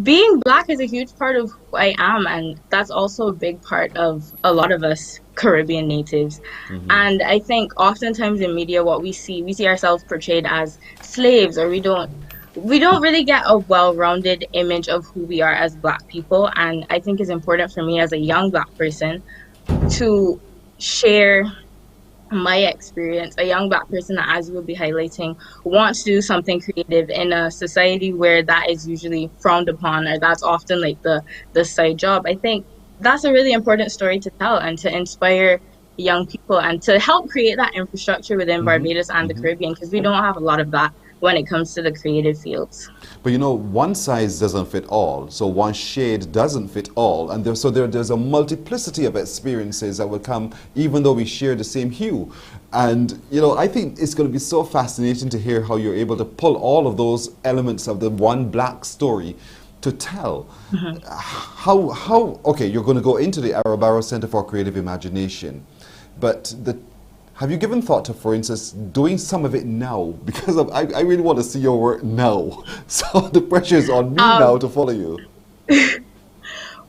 Being Black is a huge part of who I am, and that's also a big part of a lot of us Caribbean natives. And I think oftentimes in media, what we see ourselves portrayed as slaves, or we don't really get a well-rounded image of who we are as Black people. And I think it's important for me as a young Black person to share my experience, a young Black person that, as you will be highlighting, wants to do something creative in a society where that is usually frowned upon, or that's often like the side job. I think that's a really important story to tell and to inspire young people and to help create that infrastructure within Barbados and the Caribbean, because we don't have a lot of that when it comes to the creative fields. But one size doesn't fit all, so one shade doesn't fit all, and there's a multiplicity of experiences that will come even though we share the same hue. And I think it's going to be so fascinating to hear how you're able to pull all of those elements of the one Black story to tell. Okay, you're going to go into the Arabaro Center for Creative Imagination, but have you given thought to, for instance, doing some of it now? Because I really want to see your work now. So the pressure is on me now to follow you.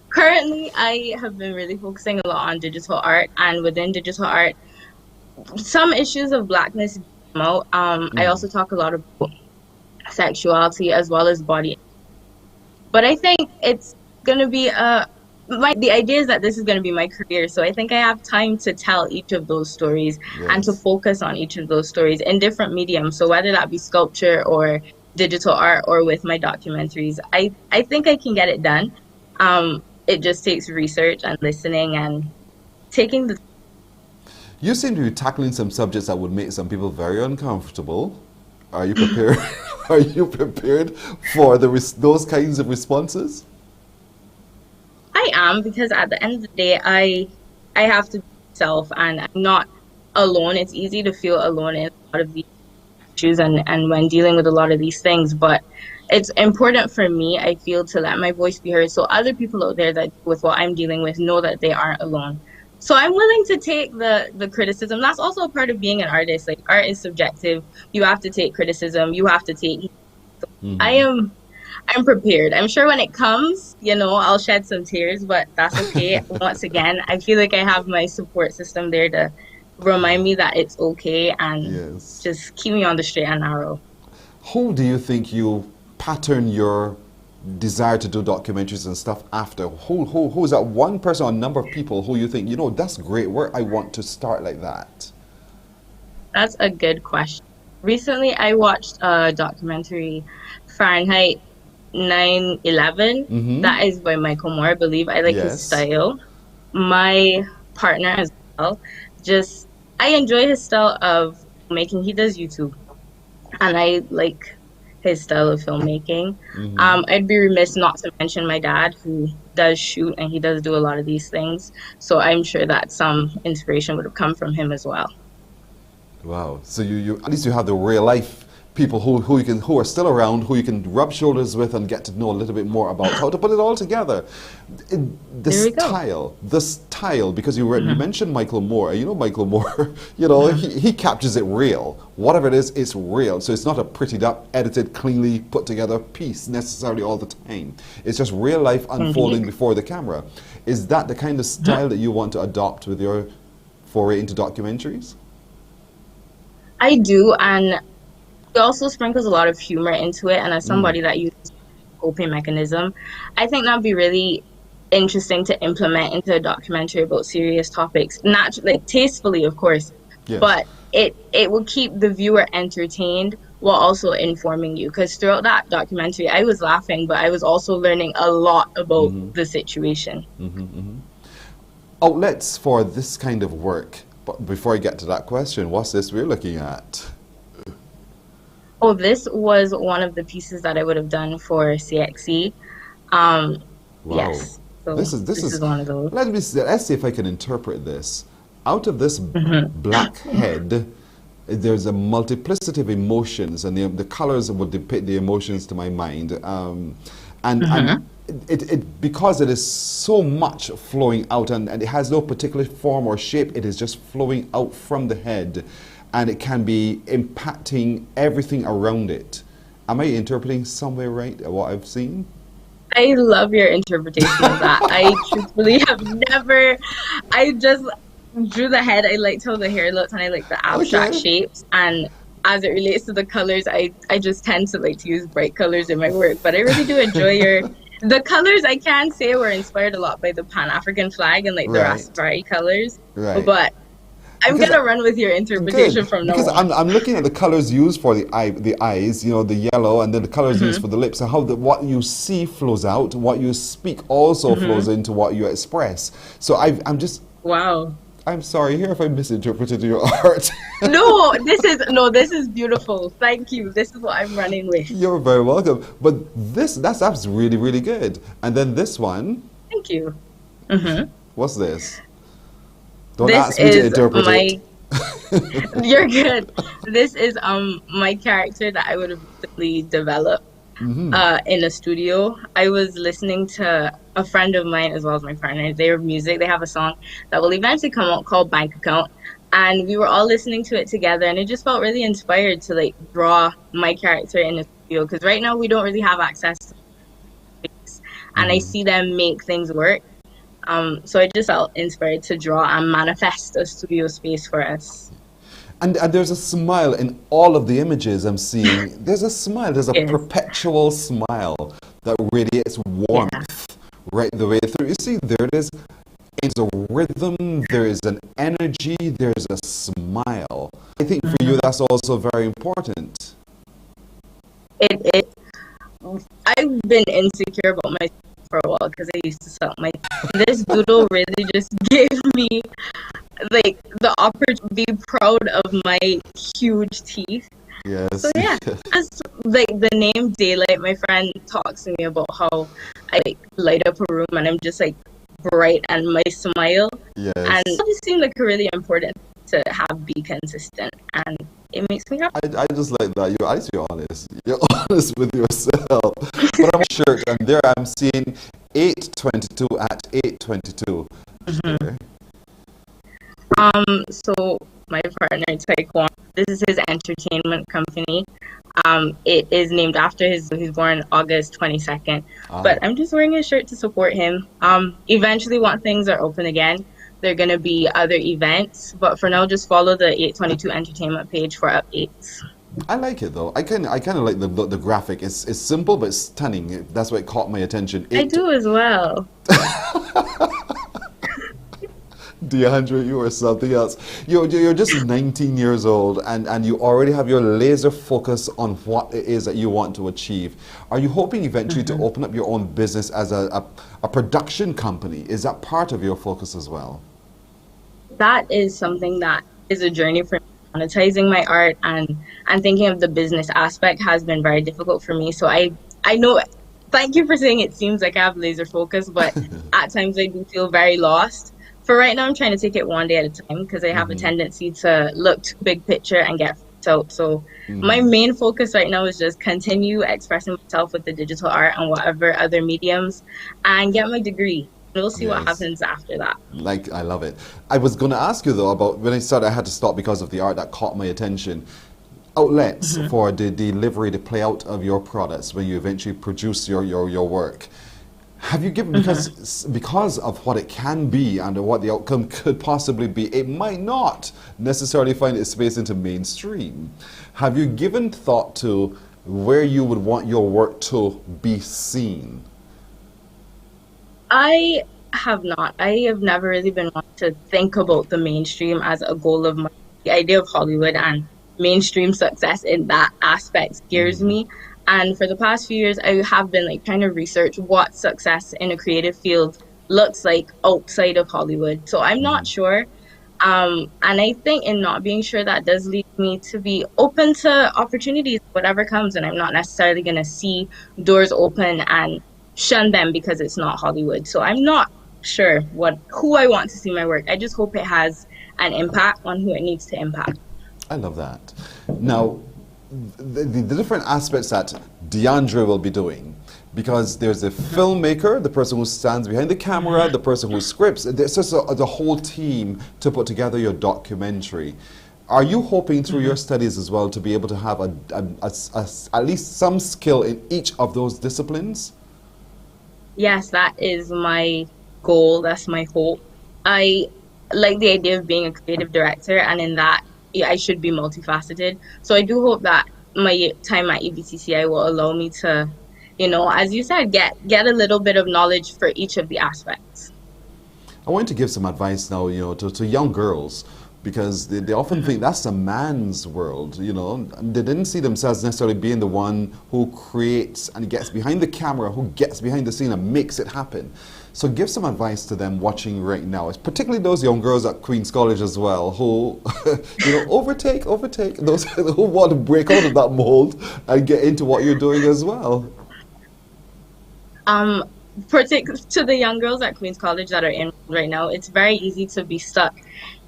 Currently, I have been really focusing a lot on digital art, and within digital art, some issues of Blackness come out. I also talk a lot about sexuality as well as body. But I think it's going to be the idea is that this is going to be my career, so I think I have time to tell each of those stories and to focus on each of those stories in different mediums. So whether that be sculpture or digital art or with my documentaries, I think I can get it done. It just takes research and listening and taking the... You seem to be tackling some subjects that would make some people very uncomfortable. Are you prepared? Are you prepared for those kinds of responses? I am, because at the end of the day, I have to be myself, and I'm not alone. It's easy to feel alone in a lot of these issues and when dealing with a lot of these things, but it's important for me, I feel, to let my voice be heard so other people out there that with what I'm dealing with know that they aren't alone. So I'm willing to take the criticism. That's also a part of being an artist. Like, art is subjective. You have to take criticism. You have to take... I'm prepared. I'm sure when it comes, I'll shed some tears, but that's okay. Once again, I feel like I have my support system there to remind me that it's okay and just keep me on the straight and narrow. Who do you think you pattern your desire to do documentaries and stuff after? Who is that one person or number of people who you think, that's great work, I want to start like that? That's a good question. Recently, I watched a documentary, Fahrenheit 9/11. That is by Michael Moore, I believe. I like his style. My partner as well, I enjoy his style of making. He does YouTube, and I like his style of filmmaking. I'd be remiss not to mention my dad, who does shoot, and he does do a lot of these things. So I'm sure that some inspiration would have come from him as well. Wow. So you at least you have the real life people who are still around, who you can rub shoulders with and get to know a little bit more about how to put it all together. The style, because you mentioned Michael Moore. Michael Moore, he captures it real. Whatever it is, it's real. So it's not a prettied up, edited, cleanly put together piece necessarily all the time. It's just real life unfolding before the camera. Is that the kind of style that you want to adopt with your foray into documentaries? I do, and it also sprinkles a lot of humor into it. And as somebody that uses coping mechanism, I think that'd be really interesting to implement into a documentary about serious topics, like tastefully, of course, Yes. but it will keep the viewer entertained while also informing you. Because throughout that documentary, I was laughing, but I was also learning a lot about the situation. Outlets for this kind of work. But before I get to that question, what's this we're looking at? Oh, this was one of the pieces that I would have done for CXC. Wow. Yes. So this is one of those. Let's see if I can interpret this. Out of this black head, there's a multiplicity of emotions, and the colors would depict the emotions to my mind. And it because it is so much flowing out, and it has no particular form or shape, it is just flowing out from the head, and it can be impacting everything around it. Am I interpreting somewhere right what I've seen? I love your interpretation of that. I truthfully have never, I just drew the head. I liked how the hair looked, and I like the abstract shapes. And as it relates to the colors, I just tend to like to use bright colors in my work. But I really do enjoy the colors. I can say were inspired a lot by the Pan-African flag and like the Rastafari colors. Right. But I'm going to run with your interpretation from now on. Because I'm looking at the colors used for the eyes, you know, the yellow, and then the colors used for the lips, and how what you see flows out, what you speak also flows into what you express. So I'm just... Wow. I'm sorry here if I misinterpreted your art. No, this is beautiful. Thank you. This is what I'm running with. You're very welcome. But that's really, really good. And then this one. Thank you. What's this? Don't This ask me to is interpret my. it. You're good. This is my character that I would have recently developed in a studio. I was listening to a friend of mine as well as my partner. Their music. They have a song that will eventually come out called Bank Account, and we were all listening to it together. And it just felt really inspired to like draw my character in the studio, because right now we don't really have access to space, and I see them make things work. So I just felt inspired to draw and manifest a studio space for us. And there's a smile in all of the images I'm seeing. There's a smile. There's a perpetual smile that radiates warmth right the way through. You see, there it is. It's a rhythm. There is an energy. There's a smile. I think for you, that's also very important. I've been insecure about myself for a while because I used to suck my. This doodle really just gave me like the opportunity to be proud of my huge teeth. Yes. So yeah, just like the name Daylight, my friend talks to me about how I like light up a room and I'm just like bright and my smile. Yes. And it just seemed like really important to be consistent, and it makes me happy. I just like that. You're honest. You're honest with yourself. But I'm sure, and there I'm seeing 822 at 822. So my partner Taekwon, this is his entertainment company. It is named after he's born August 22nd. But I'm just wearing his shirt to support him. Eventually, once things are open again, there are going to be other events. But for now, just follow the 822 entertainment page for updates. I like it though. I kind of like the graphic. It's simple but stunning. That's what caught my attention. I do as well. DeAndre, you are something else. You're just 19 years old, and you already have your laser focus on what it is that you want to achieve. Are you hoping eventually to open up your own business as a production company? Is that part of your focus as well? That is something that is a journey for me. Monetizing my art and thinking of the business aspect has been very difficult for me. So I know, thank you for saying it seems like I have laser focus, but at times I do feel very lost. For right now, I'm trying to take it one day at a time because I have a tendency to look too big picture and get out. So my main focus right now is just continue expressing myself with the digital art and whatever other mediums and get my degree. We'll see what happens after that. Like, I love it. I was going to ask you though about when I started, I had to stop because of the art that caught my attention. Outlets for the delivery, the play out of your products when you eventually produce your work. Have you given, because of what it can be and what the outcome could possibly be, it might not necessarily find its space into mainstream. Have you given thought to where you would want your work to be seen? I have not. I have never really been one to think about the mainstream as a goal of mine. The idea of Hollywood and mainstream success in that aspect scares me. And for the past few years, I have been like trying to research what success in a creative field looks like outside of Hollywood. So I'm not sure. And I think in not being sure, that does lead me to be open to opportunities, whatever comes. And I'm not necessarily going to see doors open and shun them because it's not Hollywood. So I'm not sure who I want to see my work. I just hope it has an impact on who it needs to impact. I love that. Now, the different aspects that DeAndre will be doing, because there's a filmmaker, the person who stands behind the camera, the person who scripts, there's just the whole team to put together your documentary. Are you hoping through your studies as well to be able to have at least some skill in each of those disciplines? Yes, that is my goal. That's my hope. I like the idea of being a creative director, and in that, I should be multifaceted. So I do hope that my time at EBTCI will allow me to, as you said, get a little bit of knowledge for each of the aspects. I want to give some advice now, to young girls, because they often think that's a man's world, They didn't see themselves necessarily being the one who creates and gets behind the camera, who gets behind the scene and makes it happen. So give some advice to them watching right now, particularly those young girls at Queen's College as well, who, overtake those who want to break out of that mold and get into what you're doing as well. To the young girls at Queen's College that are in right now, it's very easy to be stuck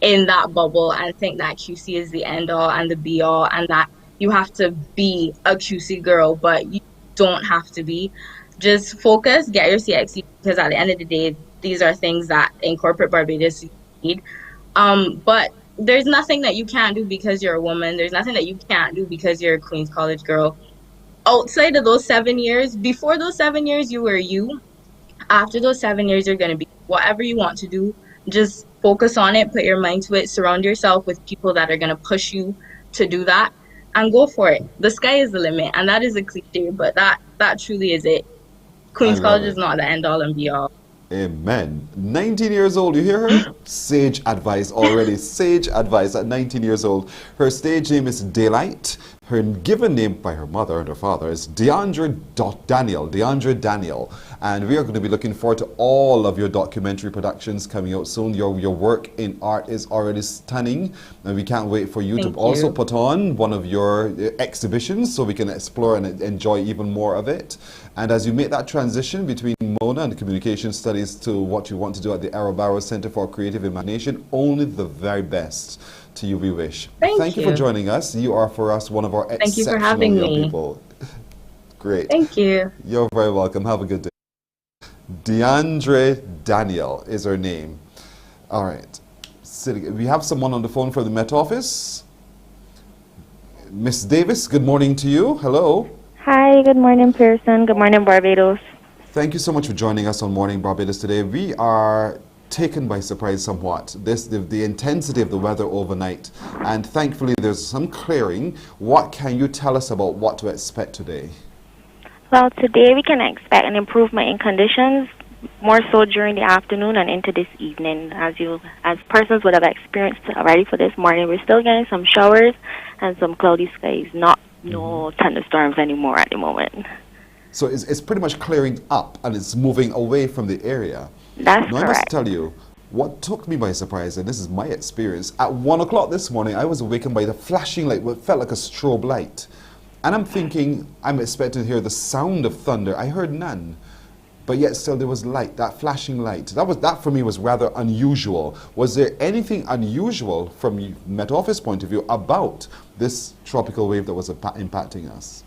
in that bubble and think that QC is the end all and the be all, and that you have to be a QC girl, but you don't have to be. Just focus, get your CXC, because at the end of the day, these are things that in corporate Barbados you need. But there's nothing that you can't do because you're a woman. There's nothing that you can't do because you're a Queen's College girl. Outside of those 7 years, before those 7 years, you were you. After those 7 years, you're going to be whatever you want to do. Just focus on it, put your mind to it, surround yourself with people that are going to push you to do that, and go for it. The sky is the limit, and that is a cliche, but that truly is it. Queen's College is not the end all and be all. Amen. 19 years old, you hear her? Sage advice already. Sage advice at 19 years old. Her stage name is Daylight. Her given name by her mother and her father is DeAndre Daniel. And we are going to be looking forward to all of your documentary productions coming out soon. Your work in art is already stunning, and we can't wait for you to also put on one of your exhibitions so we can explore and enjoy even more of it. And as you make that transition between Mona and communication studies to what you want to do at the Arrow Center for Creative Imagination, only the very best to you we wish. Thank you for joining us. You are for us one of our exceptional young people. Great. Thank you. You're very welcome. Have a good day. DeAndre Daniel is her name. All right. We have someone on the phone from the Met Office. Miss Davis, good morning to you. Hello. Hi, good morning, Pearson. Good morning, Barbados. Thank you so much for joining us on Morning Barbados today. We are taken by surprise somewhat. The intensity of the weather overnight, and thankfully there's some clearing. What can you tell us about what to expect today? Well, today we can expect an improvement in conditions, more so during the afternoon and into this evening. As persons would have experienced already for this morning, we're still getting some showers and some cloudy skies, no thunderstorms anymore at the moment. So it's pretty much clearing up and it's moving away from the area. That's now, correct. I must tell you, what took me by surprise, and this is my experience, at 1 o'clock this morning, I was awakened by the flashing light, what felt like a strobe light. And I'm thinking, I'm expecting to hear the sound of thunder. I heard none. But yet still there was light, that flashing light. That for me was rather unusual. Was there anything unusual from Met Office point of view about this tropical wave that was impacting us?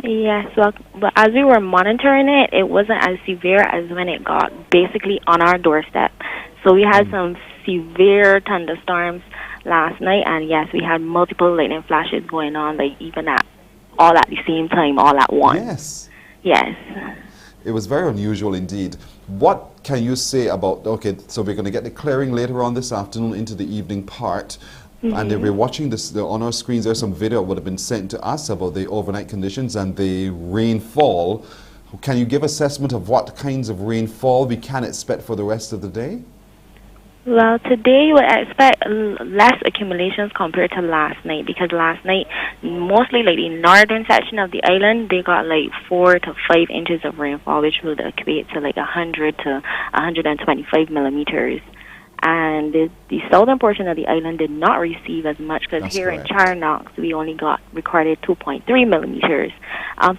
Yes, well, but as we were monitoring it, it wasn't as severe as when it got basically on our doorstep. So we had some severe thunderstorms last night, and yes, we had multiple lightning flashes going on, like even all at the same time, all at once. Yes. Yes. It was very unusual indeed. What can you say about, okay, so we're going to get the clearing later on this afternoon into the evening part. And if we're watching this on our screens, there's some video that would have been sent to us about the overnight conditions and the rainfall. Can you give assessment of what kinds of rainfall we can expect for the rest of the day? Well, today you would expect less accumulations compared to last night, because last night, mostly like the northern section of the island, they got like 4 to 5 inches of rainfall, which would equate to like 100 to 125 millimeters. And the southern portion of the island did not receive as much, because here in Charnox, we only got recorded 2.3 millimeters.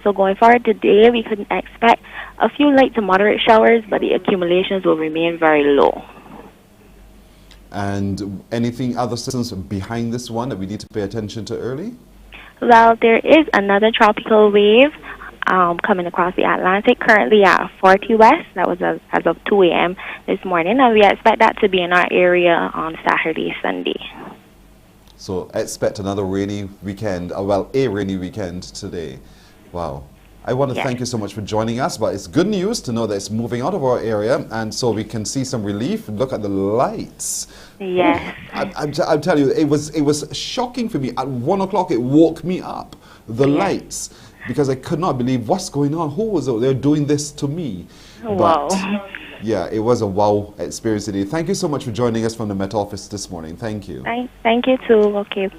So going forward today, we could expect a few light to moderate showers, but the accumulations will remain very low. And anything other systems behind this one that we need to pay attention to early? Well, there is another tropical wave coming across the Atlantic, currently at 40 west. That was as of 2 a.m. this morning, and we expect that to be in our area on Saturday, Sunday. So expect another rainy weekend, well, a rainy weekend today. Wow. I want to thank you so much for joining us, but it's good news to know that it's moving out of our area, and so we can see some relief. Look at the lights. Yes. I'll tell you, it was shocking for me. At 1 o'clock, it woke me up, the lights, because I could not believe what's going on. Who was out there doing this to me? Wow. But, yeah, it was a wow experience today. Thank you so much for joining us from the Met Office this morning. Thank you. Thank you too. Okay.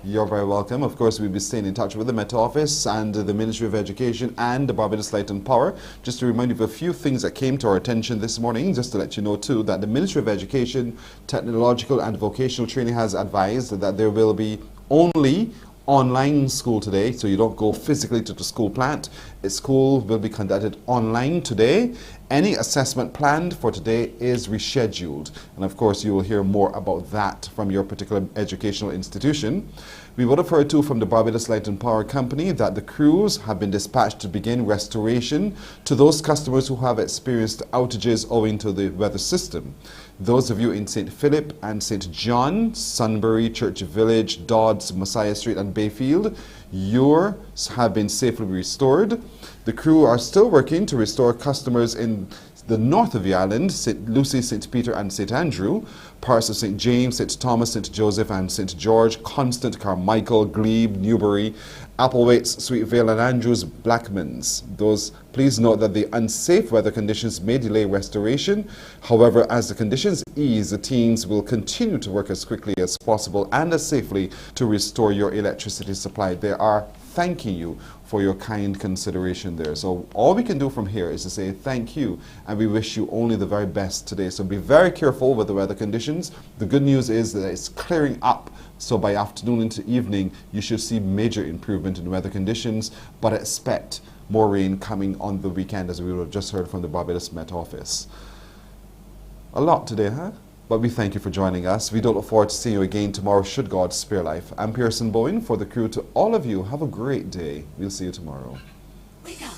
You're very welcome. Of course, we'll be staying in touch with the Met Office and the Ministry of Education and the Barbados Light and Power. Just to remind you of a few things that came to our attention this morning, just to let you know too, that the Ministry of Education, Technological and Vocational Training has advised that there will be only online school today, so you don't go physically to the school plant. School will be conducted online today. Any assessment planned for today is rescheduled. And of course, you will hear more about that from your particular educational institution. We would have heard too from the Barbados Light and Power Company that the crews have been dispatched to begin restoration to those customers who have experienced outages owing to the weather system. Those of you in St. Philip and St. John, Sunbury, Church Village, Dodds, Messiah Street and Bayfield, yours have been safely restored. The crew are still working to restore customers in the north of the island, St. Lucie, St. Peter and St. Andrew, parts of St. James, St. Thomas, St. Joseph and St. George, Constant, Carmichael, Glebe, Newbury, Applewaits, Sweet Vale and Andrews, Blackmans. Please note that the unsafe weather conditions may delay restoration. However, as the conditions ease, the teams will continue to work as quickly as possible and as safely to restore your electricity supply. They are thanking you for your kind consideration there. So all we can do from here is to say thank you, and we wish you only the very best today. So be very careful with the weather conditions. The good news is that it's clearing up. So by afternoon into evening, you should see major improvement in weather conditions, but expect more rain coming on the weekend, as we would have just heard from the Barbados Met Office. A lot today, huh? But we thank you for joining us. We don't look forward to seeing you again tomorrow, should God spare life. I'm Pearson Bowen. For the crew, to all of you, have a great day. We'll see you tomorrow. Wake up.